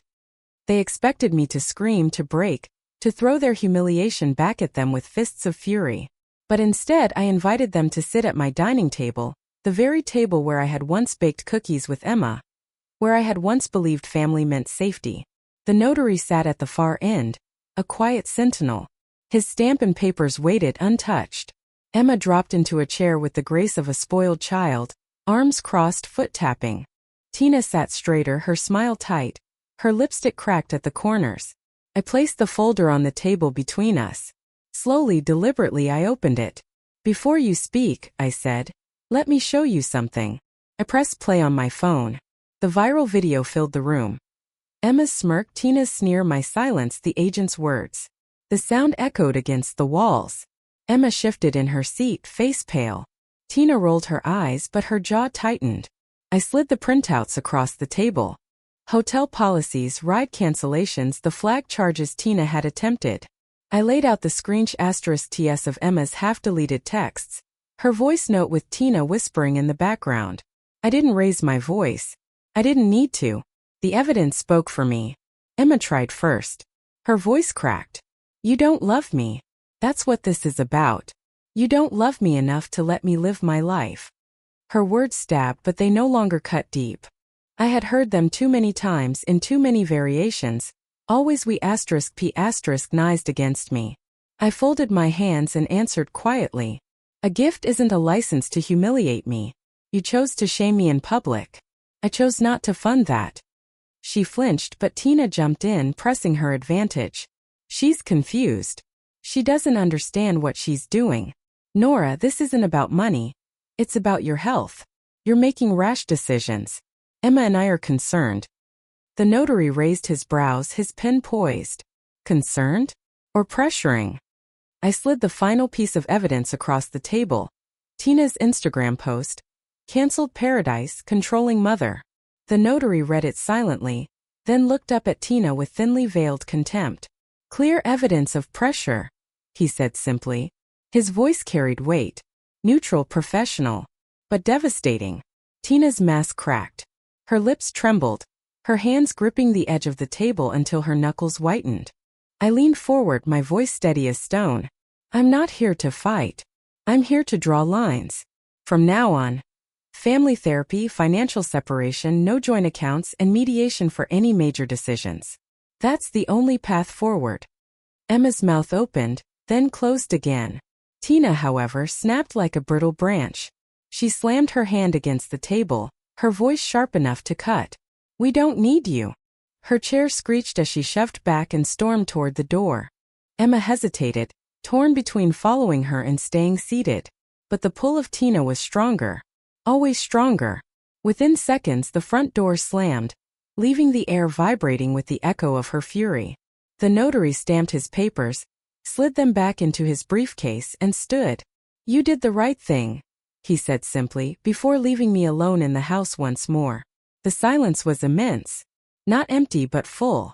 They expected me to scream, to break, to throw their humiliation back at them with fists of fury. But instead I invited them to sit at my dining table, the very table where I had once baked cookies with Emma, where I had once believed family meant safety. The notary sat at the far end, a quiet sentinel. His stamp and papers waited untouched. Emma dropped into a chair with the grace of a spoiled child, arms crossed, foot tapping. Tina sat straighter, her smile tight, her lipstick cracked at the corners. I placed the folder on the table between us. Slowly, deliberately, I opened it. Before you speak, I said, let me show you something. I pressed play on my phone. The viral video filled the room. Emma's smirk, Tina's sneer, my silence, the agent's words. The sound echoed against the walls. Emma shifted in her seat, face pale. Tina rolled her eyes, but her jaw tightened. I slid the printouts across the table. Hotel policies, ride cancellations, the flag charges Tina had attempted. I laid out the screensh *TS of Emma's half-deleted texts, her voice note with Tina whispering in the background. I didn't raise my voice. I didn't need to. The evidence spoke for me. Emma tried first. Her voice cracked. You don't love me. That's what this is about. You don't love me enough to let me live my life. Her words stabbed, but they no longer cut deep. I had heard them too many times in too many variations. Always we *P *nized against me. I folded my hands and answered quietly. A gift isn't a license to humiliate me. You chose to shame me in public. I chose not to fund that. She flinched, but Tina jumped in, pressing her advantage. She's confused. She doesn't understand what she's doing. Nora, this isn't about money. It's about your health. You're making rash decisions. Emma and I are concerned. The notary raised his brows, his pen poised. Concerned? Or pressuring? I slid the final piece of evidence across the table. Tina's Instagram post. Cancelled paradise, controlling mother. The notary read it silently, then looked up at Tina with thinly veiled contempt. Clear evidence of pressure, he said simply. His voice carried weight. Neutral, professional, but devastating. Tina's mask cracked. Her lips trembled, her hands gripping the edge of the table until her knuckles whitened. I leaned forward, my voice steady as stone. I'm not here to fight. I'm here to draw lines. From now on, family therapy, financial separation, no joint accounts, and mediation for any major decisions. That's the only path forward. Emma's mouth opened, then closed again. Tina, however, snapped like a brittle branch. She slammed her hand against the table, her voice sharp enough to cut. We don't need you. Her chair screeched as she shoved back and stormed toward the door. Emma hesitated, torn between following her and staying seated. But the pull of Tina was stronger. Always stronger. Within seconds the front door slammed, leaving the air vibrating with the echo of her fury. The notary stamped his papers, slid them back into his briefcase and stood. You did the right thing, he said simply, before leaving me alone in the house once more. The silence was immense. Not empty but full.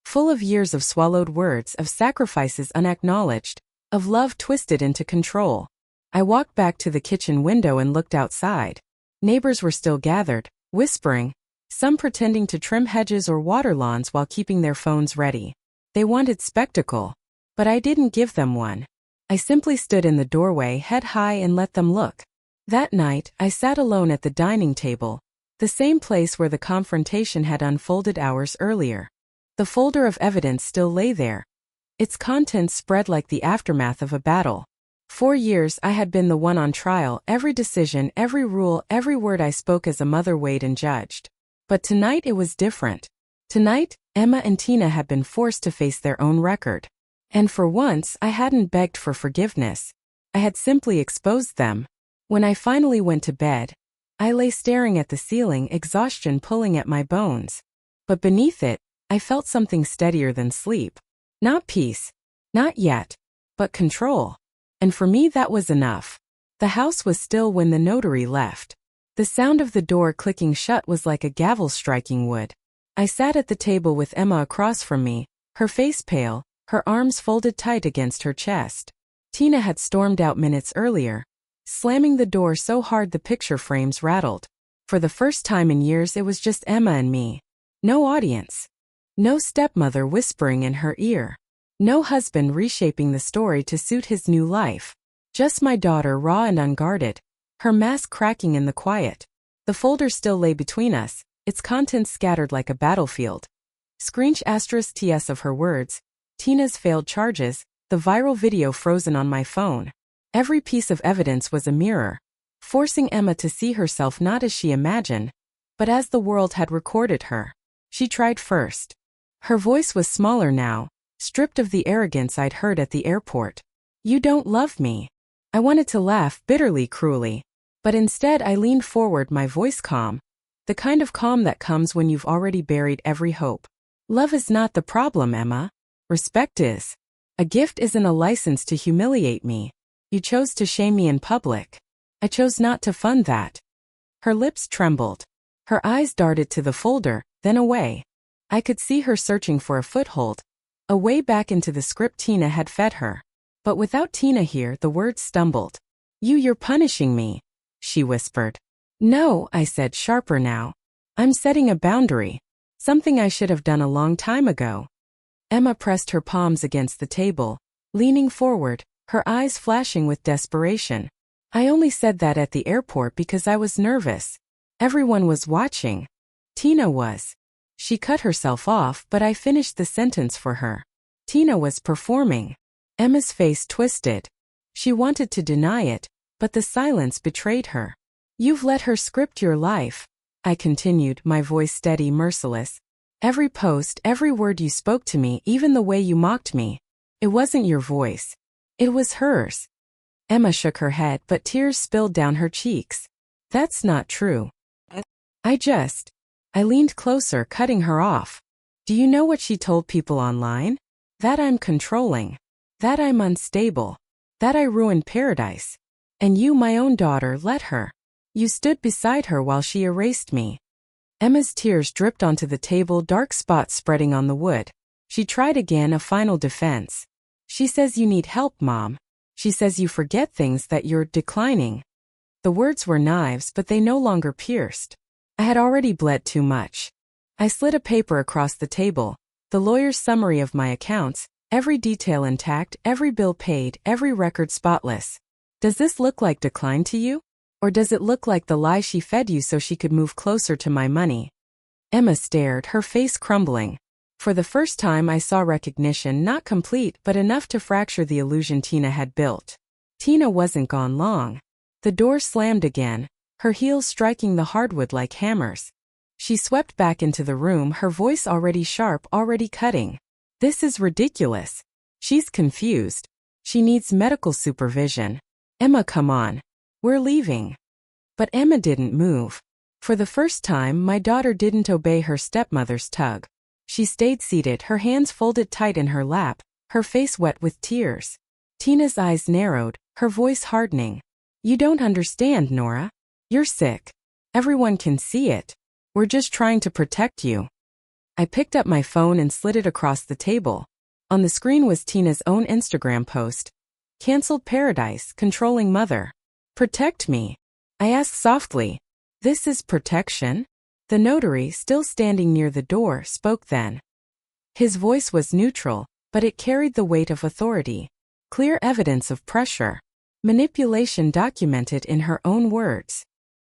Full of years of swallowed words, of sacrifices unacknowledged, of love twisted into control. I walked back to the kitchen window and looked outside. Neighbors were still gathered, whispering, some pretending to trim hedges or water lawns while keeping their phones ready. They wanted spectacle. But I didn't give them one. I simply stood in the doorway, head high, and let them look. That night, I sat alone at the dining table, the same place where the confrontation had unfolded hours earlier. The folder of evidence still lay there. Its contents spread like the aftermath of a battle. 4 years I had been the one on trial, every decision, every rule, every word I spoke as a mother weighed and judged. But tonight it was different. Tonight, Emma and Tina had been forced to face their own record. And for once, I hadn't begged for forgiveness. I had simply exposed them. When I finally went to bed, I lay staring at the ceiling, exhaustion pulling at my bones. But beneath it, I felt something steadier than sleep. Not peace, Not yet. But control. And for me that was enough. The house was still when the notary left. The sound of the door clicking shut was like a gavel striking wood. I sat at the table with Emma across from me, her face pale, her arms folded tight against her chest. Tina had stormed out minutes earlier, slamming the door so hard the picture frames rattled. For the first time in years it was just Emma and me. No audience. No stepmother whispering in her ear. No husband reshaping the story to suit his new life. Just my daughter, raw and unguarded, her mask cracking in the quiet. The folder still lay between us, its contents scattered like a battlefield. Screensh *TS of her words, Tina's failed charges, the viral video frozen on my phone. Every piece of evidence was a mirror, forcing Emma to see herself not as she imagined, but as the world had recorded her. She tried first. Her voice was smaller now, stripped of the arrogance I'd heard at the airport. You don't love me. I wanted to laugh bitterly, cruelly. But instead I leaned forward, my voice calm. The kind of calm that comes when you've already buried every hope. Love is not the problem, Emma. Respect is. A gift isn't a license to humiliate me. You chose to shame me in public. I chose not to fund that. Her lips trembled. Her eyes darted to the folder, then away. I could see her searching for a foothold, a way back into the script Tina had fed her. But without Tina here, the words stumbled. You're punishing me, she whispered. No, I said, sharper now. I'm setting a boundary. Something I should have done a long time ago. Emma pressed her palms against the table, leaning forward, her eyes flashing with desperation. I only said that at the airport because I was nervous. Everyone was watching. Tina was. She cut herself off, but I finished the sentence for her. Tina was performing. Emma's face twisted. She wanted to deny it, but the silence betrayed her. You've let her script your life, I continued, my voice steady, merciless. Every post, every word you spoke to me, even the way you mocked me. It wasn't your voice. It was hers. Emma shook her head, but tears spilled down her cheeks. That's not true. I leaned closer, cutting her off. Do you know what she told people online? That I'm controlling. That I'm unstable. That I ruined paradise. And you, my own daughter, let her. You stood beside her while she erased me. Emma's tears dripped onto the table, dark spots spreading on the wood. She tried again, a final defense. She says you need help, Mom. She says you forget things, that you're declining. The words were knives, but they no longer pierced. I had already bled too much. I slid a paper across the table, the lawyer's summary of my accounts, every detail intact, every bill paid, every record spotless. Does this look like decline to you? Or does it look like the lie she fed you so she could move closer to my money? Emma stared, her face crumbling. For the first time I saw recognition, not complete but enough to fracture the illusion Tina had built. Tina wasn't gone long. The door slammed again, her heels striking the hardwood like hammers. She swept back into the room, her voice already sharp, already cutting. This is ridiculous. She's confused. She needs medical supervision. Emma, come on. We're leaving. But Emma didn't move. For the first time, my daughter didn't obey her stepmother's tug. She stayed seated, her hands folded tight in her lap, her face wet with tears. Tina's eyes narrowed, her voice hardening. You don't understand, Nora. You're sick. Everyone can see it. We're just trying to protect you. I picked up my phone and slid it across the table. On the screen was Tina's own Instagram post. Cancelled paradise, controlling mother. Protect me? I asked softly. This is protection? The notary, still standing near the door, spoke then. His voice was neutral, but it carried the weight of authority. Clear evidence of pressure. Manipulation documented in her own words.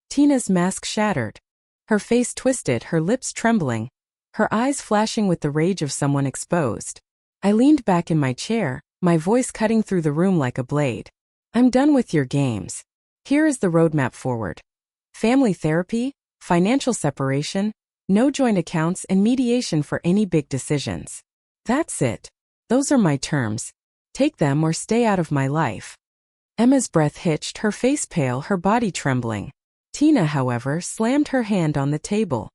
Tina's mask shattered. Her face twisted, her lips trembling, her eyes flashing with the rage of someone exposed. I leaned back in my chair, my voice cutting through the room like a blade. I'm done with your games. Here is the roadmap forward. Family therapy, financial separation, no joint accounts, and mediation for any big decisions. That's it. Those are my terms. Take them or stay out of my life. Emma's breath hitched, her face pale, her body trembling. Tina, however, slammed her hand on the table.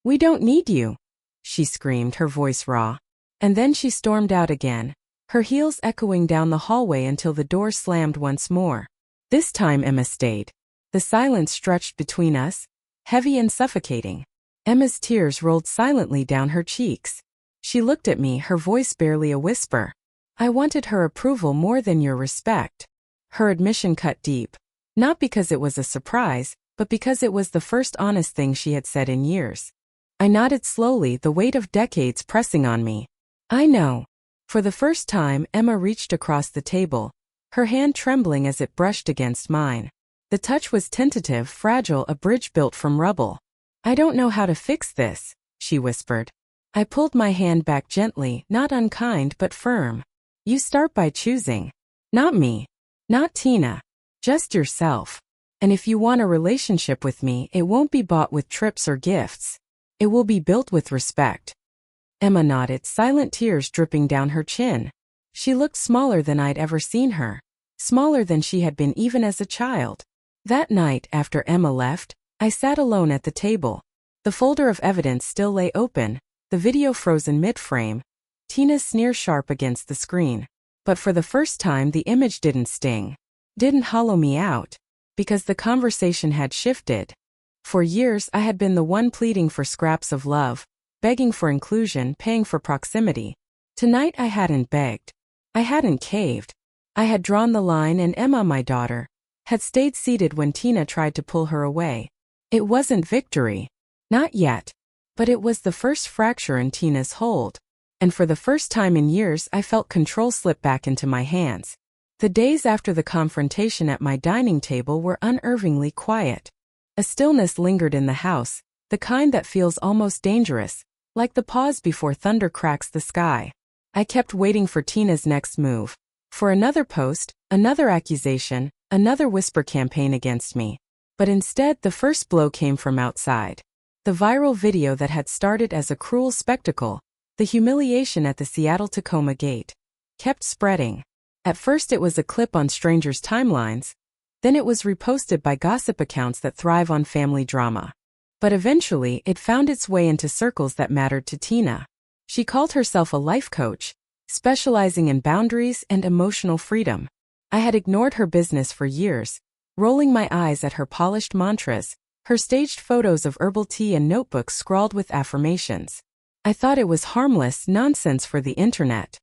We don't need you, she screamed, her voice raw. And then she stormed out again. her heels echoing down the hallway until the door slammed once more. This time Emma stayed. The silence stretched between us, heavy and suffocating. Emma's tears rolled silently down her cheeks. She looked at me, her voice barely a whisper. I wanted her approval more than your respect. Her admission cut deep. Not because it was a surprise, but because it was the first honest thing she had said in years. I nodded slowly, the weight of decades pressing on me. I know. For the first time, Emma reached across the table, her hand trembling as it brushed against mine. The touch was tentative, fragile, a bridge built from rubble. I don't know how to fix this, she whispered. I pulled my hand back gently, not unkind but firm. You start by choosing. Not me. Not Tina. Just yourself. And if you want a relationship with me, it won't be bought with trips or gifts. It will be built with respect. Emma nodded, silent tears dripping down her chin. She looked smaller than I'd ever seen her. Smaller than she had been even as a child. That night, after Emma left, I sat alone at the table. The folder of evidence still lay open, the video frozen mid-frame, Tina's sneer sharp against the screen. But for the first time the image didn't sting. Didn't hollow me out. Because the conversation had shifted. For years I had been the one pleading for scraps of love, begging for inclusion, paying for proximity. Tonight I hadn't begged. I hadn't caved. I had drawn the line, and Emma, my daughter, had stayed seated when Tina tried to pull her away. It wasn't victory. Not yet. But it was the first fracture in Tina's hold. And for the first time in years I felt control slip back into my hands. The days after the confrontation at my dining table were unnervingly quiet. A stillness lingered in the house, the kind that feels almost dangerous, like the pause before thunder cracks the sky. I kept waiting for Tina's next move. For another post, another accusation, another whisper campaign against me. But instead the first blow came from outside. The viral video that had started as a cruel spectacle, the humiliation at the Seattle-Tacoma gate, kept spreading. At first it was a clip on strangers' timelines, then it was reposted by gossip accounts that thrive on family drama. But eventually it found its way into circles that mattered to Tina. She called herself a life coach, specializing in boundaries and emotional freedom. I had ignored her business for years, rolling my eyes at her polished mantras, her staged photos of herbal tea and notebooks scrawled with affirmations. I thought it was harmless nonsense for the internet.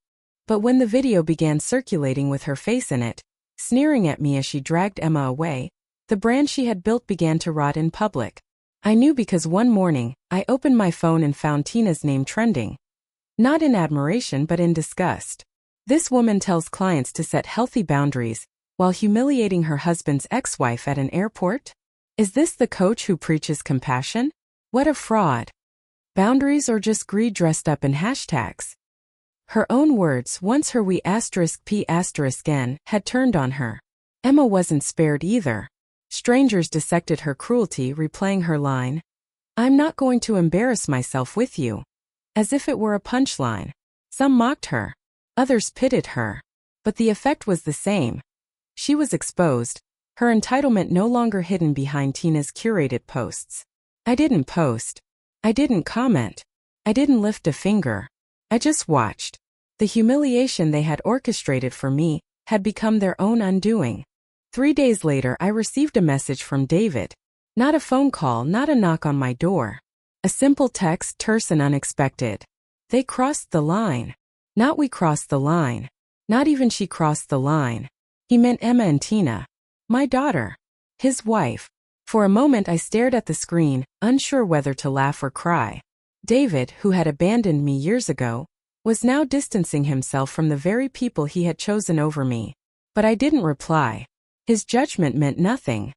But when the video began circulating with her face in it, sneering at me as she dragged Emma away, the brand she had built began to rot in public. I knew because one morning, I opened my phone and found Tina's name trending. Not in admiration but in disgust. This woman tells clients to set healthy boundaries, while humiliating her husband's ex-wife at an airport? Is this the coach who preaches compassion? What a fraud. Boundaries or just greed dressed up in hashtags? Her own words, once her we*p*n, had turned on her. Emma wasn't spared either. Strangers dissected her cruelty, replaying her line, "I'm not going to embarrass myself with you," as if it were a punchline. Some mocked her. Others pitied her. But the effect was the same. She was exposed, her entitlement no longer hidden behind Tina's curated posts. I didn't post. I didn't comment. I didn't lift a finger. I just watched. The humiliation they had orchestrated for me had become their own undoing. 3 days later I received a message from David. Not a phone call, not a knock on my door. A simple text, terse and unexpected. They crossed the line. Not we crossed the line. Not even she crossed the line. He meant Emma and Tina. My daughter. His wife. For a moment I stared at the screen, unsure whether to laugh or cry. David, who had abandoned me years ago, was now distancing himself from the very people he had chosen over me. But I didn't reply. His judgment meant nothing.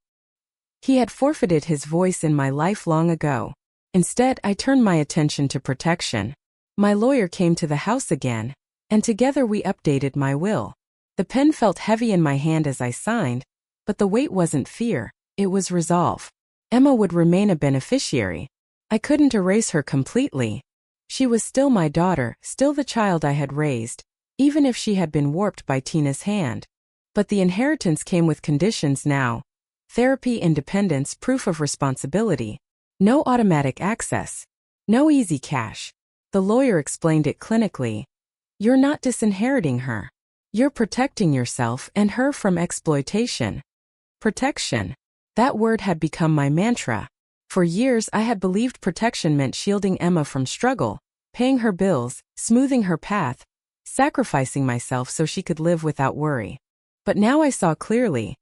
He had forfeited his voice in my life long ago. Instead, I turned my attention to protection. My lawyer came to the house again, and together we updated my will. The pen felt heavy in my hand as I signed, but the weight wasn't fear, it was resolve. Emma would remain a beneficiary. I couldn't erase her completely. She was still my daughter, still the child I had raised, even if she had been warped by Tina's hand. But the inheritance came with conditions now. Therapy, independence, proof of responsibility. No automatic access. No easy cash. The lawyer explained it clinically. You're not disinheriting her. You're protecting yourself and her from exploitation. Protection. That word had become my mantra. For years I had believed protection meant shielding Emma from struggle, paying her bills, smoothing her path, sacrificing myself so she could live without worry. But now I saw clearly.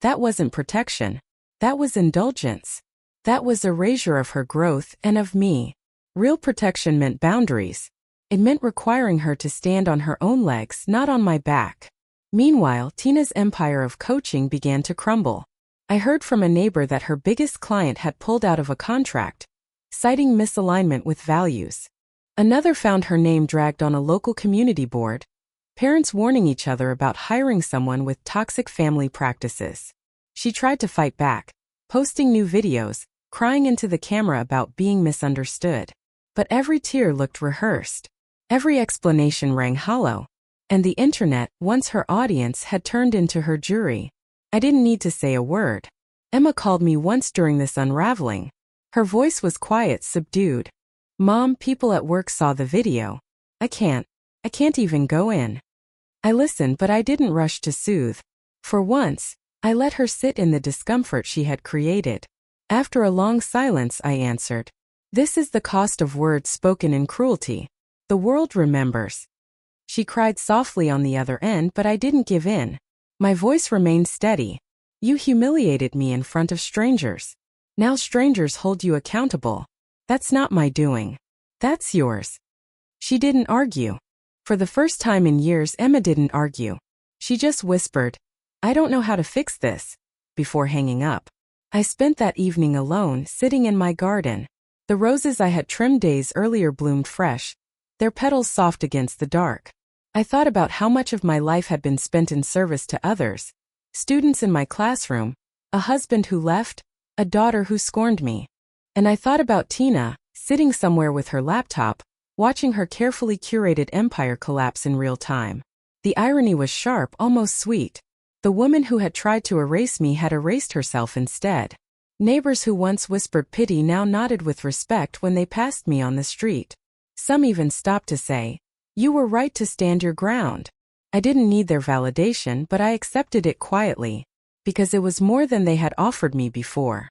That wasn't protection. That was indulgence. That was erasure of her growth and of me. Real protection meant boundaries. It meant requiring her to stand on her own legs, not on my back. Meanwhile, Tina's empire of coaching began to crumble. I heard from a neighbor that her biggest client had pulled out of a contract, citing misalignment with values. Another found her name dragged on a local community board, parents warning each other about hiring someone with toxic family practices. She tried to fight back, posting new videos, crying into the camera about being misunderstood. But every tear looked rehearsed. Every explanation rang hollow. And the internet, once her audience, had turned into her jury. I didn't need to say a word. Emma called me once during this unraveling. Her voice was quiet, subdued. Mom, people at work saw the video. I can't even go in. I listened, but I didn't rush to soothe. For once, I let her sit in the discomfort she had created. After a long silence, I answered, "This is the cost of words spoken in cruelty. The world remembers." She cried softly on the other end, but I didn't give in. My voice remained steady. "You humiliated me in front of strangers. Now strangers hold you accountable. That's not my doing. That's yours." She didn't argue. For the first time in years, Emma didn't argue. She just whispered, "I don't know how to fix this," before hanging up. I spent that evening alone, sitting in my garden. The roses I had trimmed days earlier bloomed fresh, their petals soft against the dark. I thought about how much of my life had been spent in service to others. Students in my classroom, a husband who left, a daughter who scorned me. And I thought about Tina, sitting somewhere with her laptop, watching her carefully curated empire collapse in real time. The irony was sharp, almost sweet. The woman who had tried to erase me had erased herself instead. Neighbors who once whispered pity now nodded with respect when they passed me on the street. Some even stopped to say, "You were right to stand your ground." I didn't need their validation, but I accepted it quietly, because it was more than they had offered me before.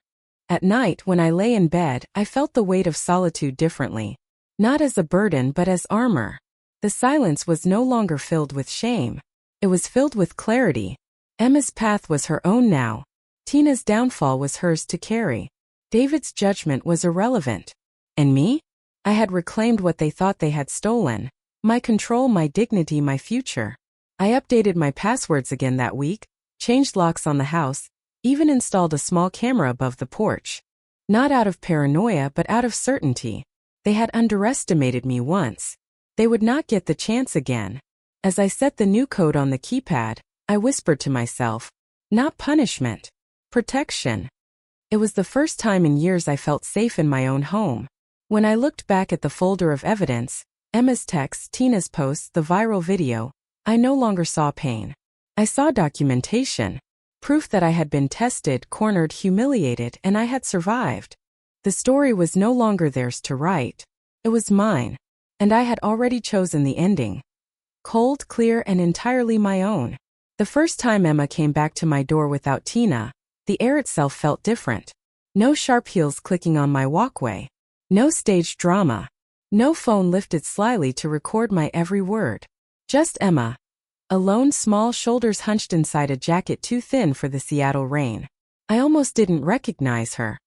At night, when I lay in bed, I felt the weight of solitude differently. Not as a burden but as armor. The silence was no longer filled with shame. It was filled with clarity. Emma's path was her own now. Tina's downfall was hers to carry. David's judgment was irrelevant. And me? I had reclaimed what they thought they had stolen. My control, my dignity, my future. I updated my passwords again that week, changed locks on the house, even installed a small camera above the porch. Not out of paranoia but out of certainty. They had underestimated me once. They would not get the chance again. As I set the new code on the keypad, I whispered to myself, not punishment, protection. It was the first time in years I felt safe in my own home. When I looked back at the folder of evidence, Emma's texts, Tina's posts, the viral video, I no longer saw pain. I saw documentation. Proof that I had been tested, cornered, humiliated, and I had survived. The story was no longer theirs to write. It was mine. And I had already chosen the ending. Cold, clear, and entirely my own. The first time Emma came back to my door without Tina, the air itself felt different. No sharp heels clicking on my walkway. No staged drama. No phone lifted slyly to record my every word. Just Emma. Alone, small, shoulders hunched inside a jacket too thin for the Seattle rain. I almost didn't recognize her.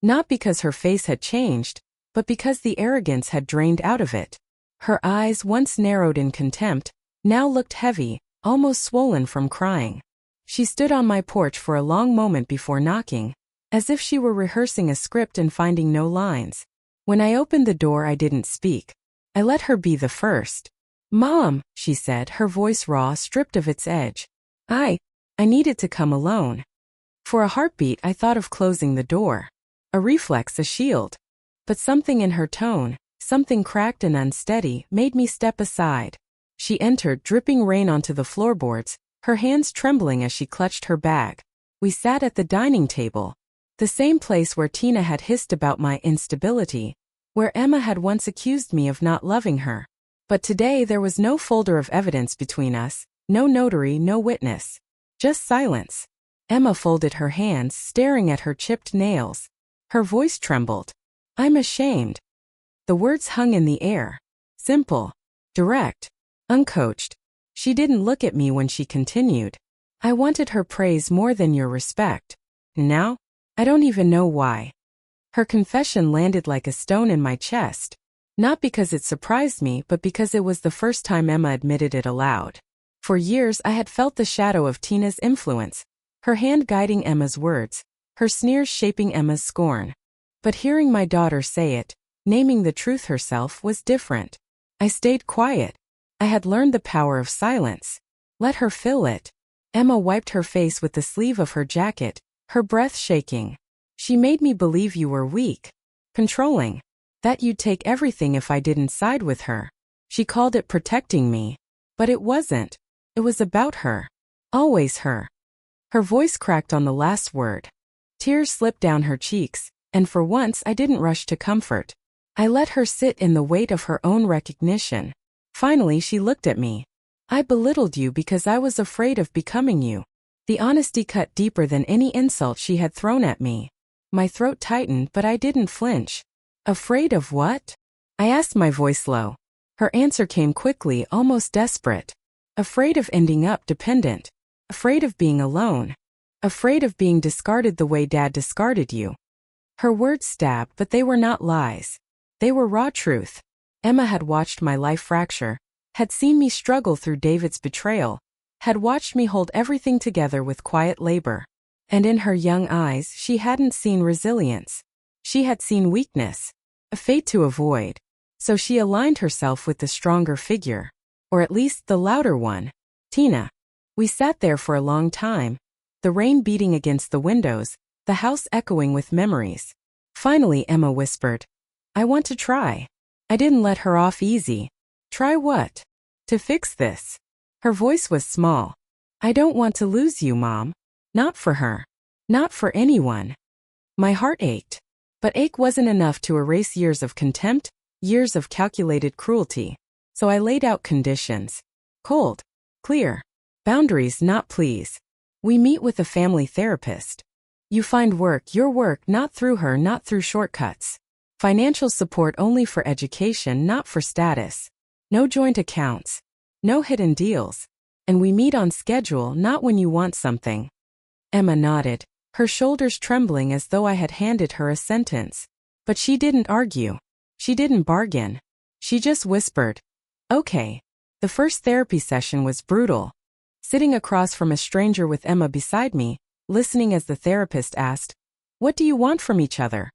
Not because her face had changed, but because the arrogance had drained out of it. Her eyes, once narrowed in contempt, now looked heavy, almost swollen from crying. She stood on my porch for a long moment before knocking, as if she were rehearsing a script and finding no lines. When I opened the door, I didn't speak. I let her be the first. "Mom," she said, her voice raw, stripped of its edge. I needed to come alone. For a heartbeat, I thought of closing the door. A reflex, a shield. But something in her tone, something cracked and unsteady, made me step aside. She entered, dripping rain onto the floorboards, her hands trembling as she clutched her bag. We sat at the dining table. The same place where Tina had hissed about my instability, where Emma had once accused me of not loving her. But today there was no folder of evidence between us, no notary, no witness. Just silence. Emma folded her hands, staring at her chipped nails. Her voice trembled. I'm ashamed. The words hung in the air. Simple. Direct. Uncoached. She didn't look at me when she continued. I wanted her praise more than your respect. Now? I don't even know why. Her confession landed like a stone in my chest. Not because it surprised me, but because it was the first time Emma admitted it aloud. For years I had felt the shadow of Tina's influence, her hand guiding Emma's words, her sneers shaping Emma's scorn. But hearing my daughter say it, naming the truth herself, was different. I stayed quiet. I had learned the power of silence. Let her fill it. Emma wiped her face with the sleeve of her jacket, her breath shaking. She made me believe you were weak, controlling, that you'd take everything if I didn't side with her. She called it protecting me. But it wasn't. It was about her. Always her. Her voice cracked on the last word. Tears slipped down her cheeks, and for once I didn't rush to comfort. I let her sit in the weight of her own recognition. Finally she looked at me. I belittled you because I was afraid of becoming you. The honesty cut deeper than any insult she had thrown at me. My throat tightened, but I didn't flinch. Afraid of what? I asked, my voice low. Her answer came quickly, almost desperate. Afraid of ending up dependent. Afraid of being alone. Afraid of being discarded the way Dad discarded you. Her words stabbed, but they were not lies. They were raw truth. Emma had watched my life fracture, had seen me struggle through David's betrayal, had watched me hold everything together with quiet labor. And in her young eyes she hadn't seen resilience. She had seen weakness, a fate to avoid. So she aligned herself with the stronger figure. Or at least the louder one. Tina. We sat there for a long time. The rain beating against the windows, the house echoing with memories. Finally Emma whispered, I want to try. I didn't let her off easy. Try what? To fix this. Her voice was small. I don't want to lose you, Mom. Not for her. Not for anyone. My heart ached. But ache wasn't enough to erase years of contempt, years of calculated cruelty. So I laid out conditions. Cold. Clear. Boundaries, not please. We meet with a family therapist. You find work, your work, not through her, not through shortcuts. Financial support only for education, not for status. No joint accounts. No hidden deals. And we meet on schedule, not when you want something. Emma nodded, her shoulders trembling as though I had handed her a sentence. But she didn't argue. She didn't bargain. She just whispered, okay. The first therapy session was brutal. Sitting across from a stranger with Emma beside me, listening as the therapist asked, what do you want from each other?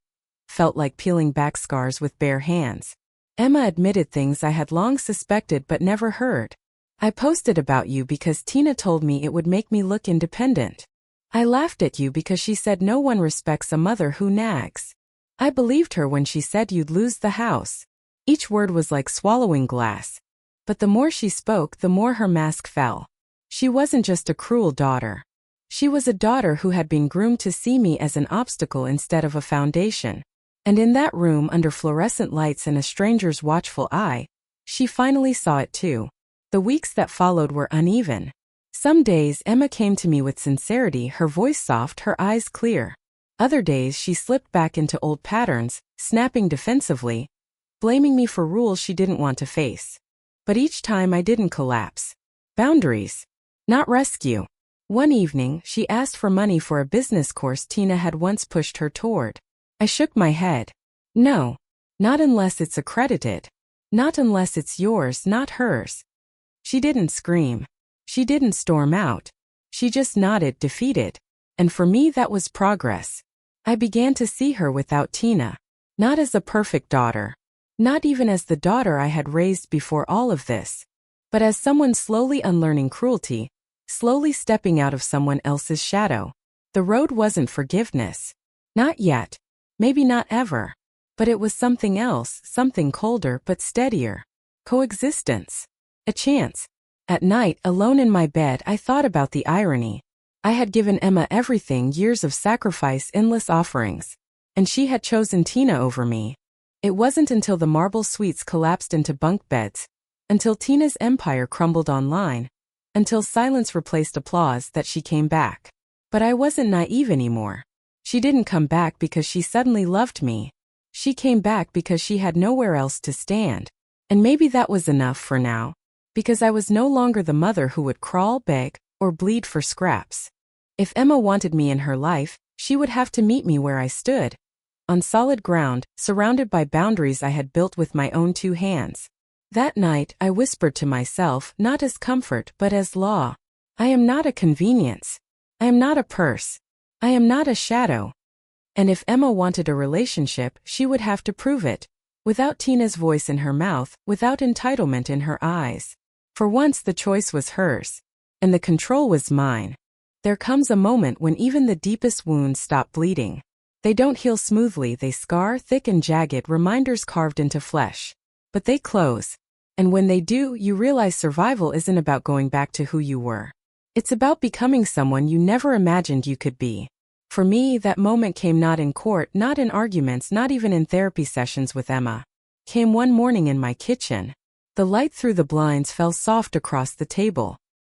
Felt like peeling back scars with bare hands. Emma admitted things I had long suspected but never heard. I posted about you because Tina told me it would make me look independent. I laughed at you because she said no one respects a mother who nags. I believed her when she said you'd lose the house. Each word was like swallowing glass. But the more she spoke, the more her mask fell. She wasn't just a cruel daughter. She was a daughter who had been groomed to see me as an obstacle instead of a foundation. And in that room under fluorescent lights and a stranger's watchful eye, she finally saw it too. The weeks that followed were uneven. Some days Emma came to me with sincerity, her voice soft, her eyes clear. Other days she slipped back into old patterns, snapping defensively, blaming me for rules she didn't want to face. But each time I didn't collapse. Boundaries. Not rescue. One evening, she asked for money for a business course Tina had once pushed her toward. I shook my head. No. Not unless it's accredited. Not unless it's yours, not hers. She didn't scream. She didn't storm out. She just nodded, defeated. And for me that was progress. I began to see her without Tina. Not as a perfect daughter. Not even as the daughter I had raised before all of this. But as someone slowly unlearning cruelty, slowly stepping out of someone else's shadow. The road wasn't forgiveness. Not yet. Maybe not ever. But it was something else, something colder but steadier. Coexistence. A chance. At night, alone in my bed, I thought about the irony. I had given Emma everything, years of sacrifice, endless offerings. And she had chosen Tina over me. It wasn't until the marble suites collapsed into bunk beds, until Tina's empire crumbled online, until silence replaced applause that she came back. But I wasn't naive anymore. She didn't come back because she suddenly loved me. She came back because she had nowhere else to stand. And maybe that was enough for now, because I was no longer the mother who would crawl, beg, or bleed for scraps. If Emma wanted me in her life, she would have to meet me where I stood, on solid ground, surrounded by boundaries I had built with my own 2 hands. That night, I whispered to myself, not as comfort but as law. I am not a convenience. I am not a purse. I am not a shadow. And if Emma wanted a relationship, she would have to prove it, without Tina's voice in her mouth, without entitlement in her eyes. For once the choice was hers, and the control was mine. There comes a moment when even the deepest wounds stop bleeding. They don't heal smoothly, they scar, thick and jagged, reminders carved into flesh. But they close. And when they do, you realize survival isn't about going back to who you were. It's about becoming someone you never imagined you could be. For me, that moment came not in court, not in arguments, not even in therapy sessions with Emma. Came one morning in my kitchen. The light through the blinds fell soft across the table.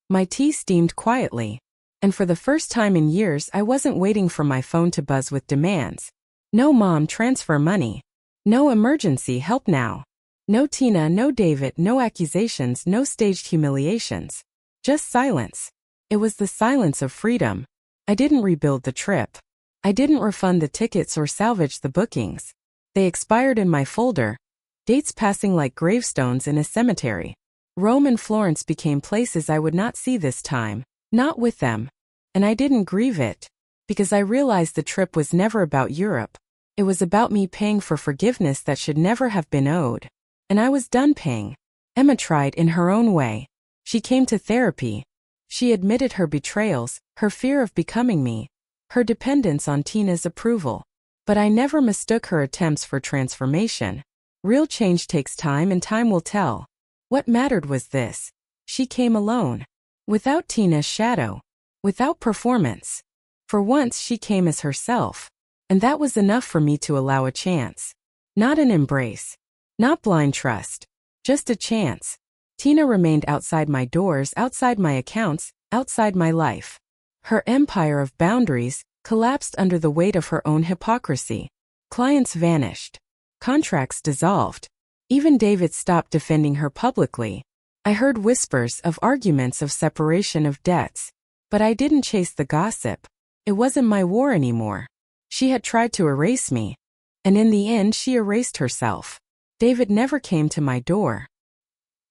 My tea steamed quietly. And for the first time in years, I wasn't waiting for my phone to buzz with demands. No mom, transfer money. No emergency, help now. No Tina, no David, no accusations, no staged humiliations. Just silence. It was the silence of freedom. I didn't rebuild the trip. I didn't refund the tickets or salvage the bookings. They expired in my folder, dates passing like gravestones in a cemetery. Rome and Florence became places I would not see this time, not with them. And I didn't grieve it, because I realized the trip was never about Europe. It was about me paying for forgiveness that should never have been owed. And I was done paying. Emma tried in her own way. She came to therapy. She admitted her betrayals, her fear of becoming me, her dependence on Tina's approval. But I never mistook her attempts for transformation. Real change takes time, and time will tell. What mattered was this. She came alone. Without Tina's shadow. Without performance. For once she came as herself. And that was enough for me to allow a chance. Not an embrace. Not blind trust. Just a chance. Tina remained outside my doors, outside my accounts, outside my life. Her empire of boundaries collapsed under the weight of her own hypocrisy. Clients vanished. Contracts dissolved. Even David stopped defending her publicly. I heard whispers of arguments, of separation, of debts. But I didn't chase the gossip. It wasn't my war anymore. She had tried to erase me. And in the end, she erased herself. David never came to my door.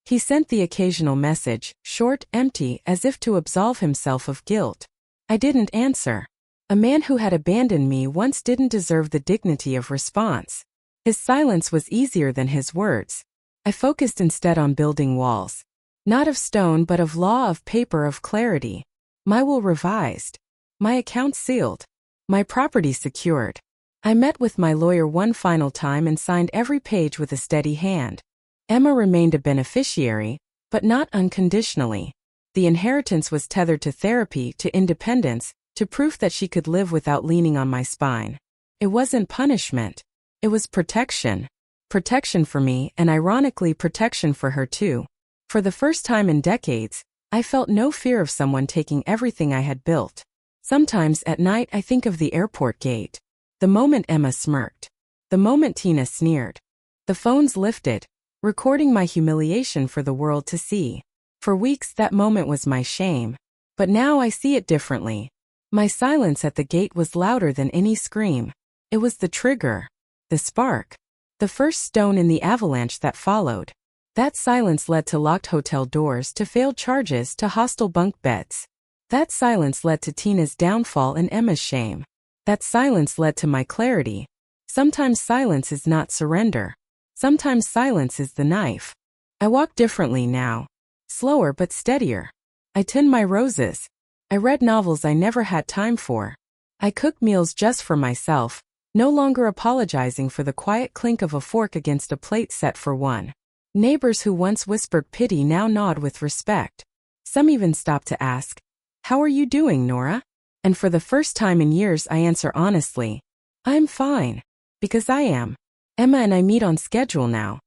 He sent the occasional message, short, empty, as if to absolve himself of guilt. I didn't answer. A man who had abandoned me once didn't deserve the dignity of response. His silence was easier than his words. I focused instead on building walls. Not of stone but of law, of paper, of clarity. My will revised. My account sealed. My property secured. I met with my lawyer one final time and signed every page with a steady hand. Emma remained a beneficiary, but not unconditionally. The inheritance was tethered to therapy, to independence, to proof that she could live without leaning on my spine. It wasn't punishment. It was protection. Protection for me, and ironically protection for her too. For the first time in decades, I felt no fear of someone taking everything I had built. Sometimes at night I think of the airport gate. The moment Emma smirked. The moment Tina sneered. The phones lifted, recording my humiliation for the world to see. For weeks that moment was my shame. But now I see it differently. My silence at the gate was louder than any scream. It was the trigger. The spark. The first stone in the avalanche that followed. That silence led to locked hotel doors, to failed charges, to hostile bunk beds. That silence led to Tina's downfall and Emma's shame. That silence led to my clarity. Sometimes silence is not surrender. Sometimes silence is the knife. I walk differently now. Slower but steadier. I tend my roses. I read novels I never had time for. I cook meals just for myself, no longer apologizing for the quiet clink of a fork against a plate set for one. Neighbors who once whispered pity now nod with respect. Some even stop to ask, "How are you doing, Nora?" And for the first time in years I answer honestly, "I'm fine." Because I am. Emma and I meet on schedule now.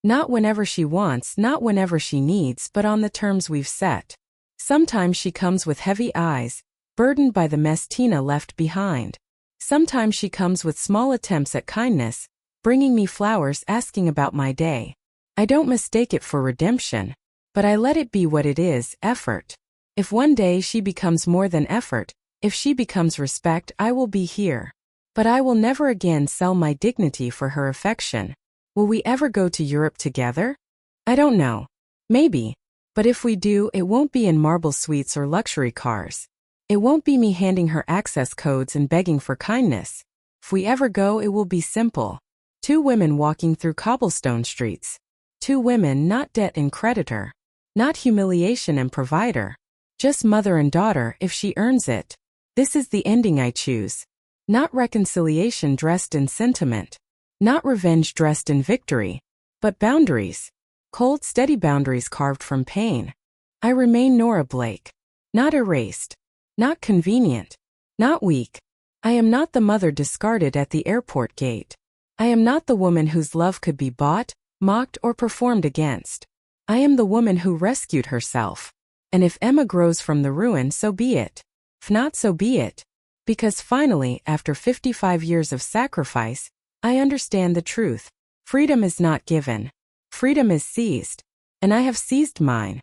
Not whenever she wants, not whenever she needs, but on the terms we've set. Sometimes she comes with heavy eyes, burdened by the mess Tina left behind. Sometimes she comes with small attempts at kindness, bringing me flowers, asking about my day. I don't mistake it for redemption, but I let it be what it is, effort. If one day she becomes more than effort, if she becomes respect, I will be here. But I will never again sell my dignity for her affection. Will we ever go to Europe together? I don't know. Maybe. But if we do, it won't be in marble suites or luxury cars. It won't be me handing her access codes and begging for kindness. If we ever go, it will be simple. Two women walking through cobblestone streets. Two women, not debt and creditor. Not humiliation and provider. Just mother and daughter if she earns it. This is the ending I choose. Not reconciliation dressed in sentiment. Not revenge dressed in victory. But boundaries. Cold, steady boundaries carved from pain. I remain Nora Blake. Not erased. Not convenient. Not weak. I am not the mother discarded at the airport gate. I am not the woman whose love could be bought, mocked, or performed against. I am the woman who rescued herself. And if Emma grows from the ruin, so be it. If not, so be it. Because finally, after 55 years of sacrifice, I understand the truth. Freedom is not given. Freedom is seized. And I have seized mine.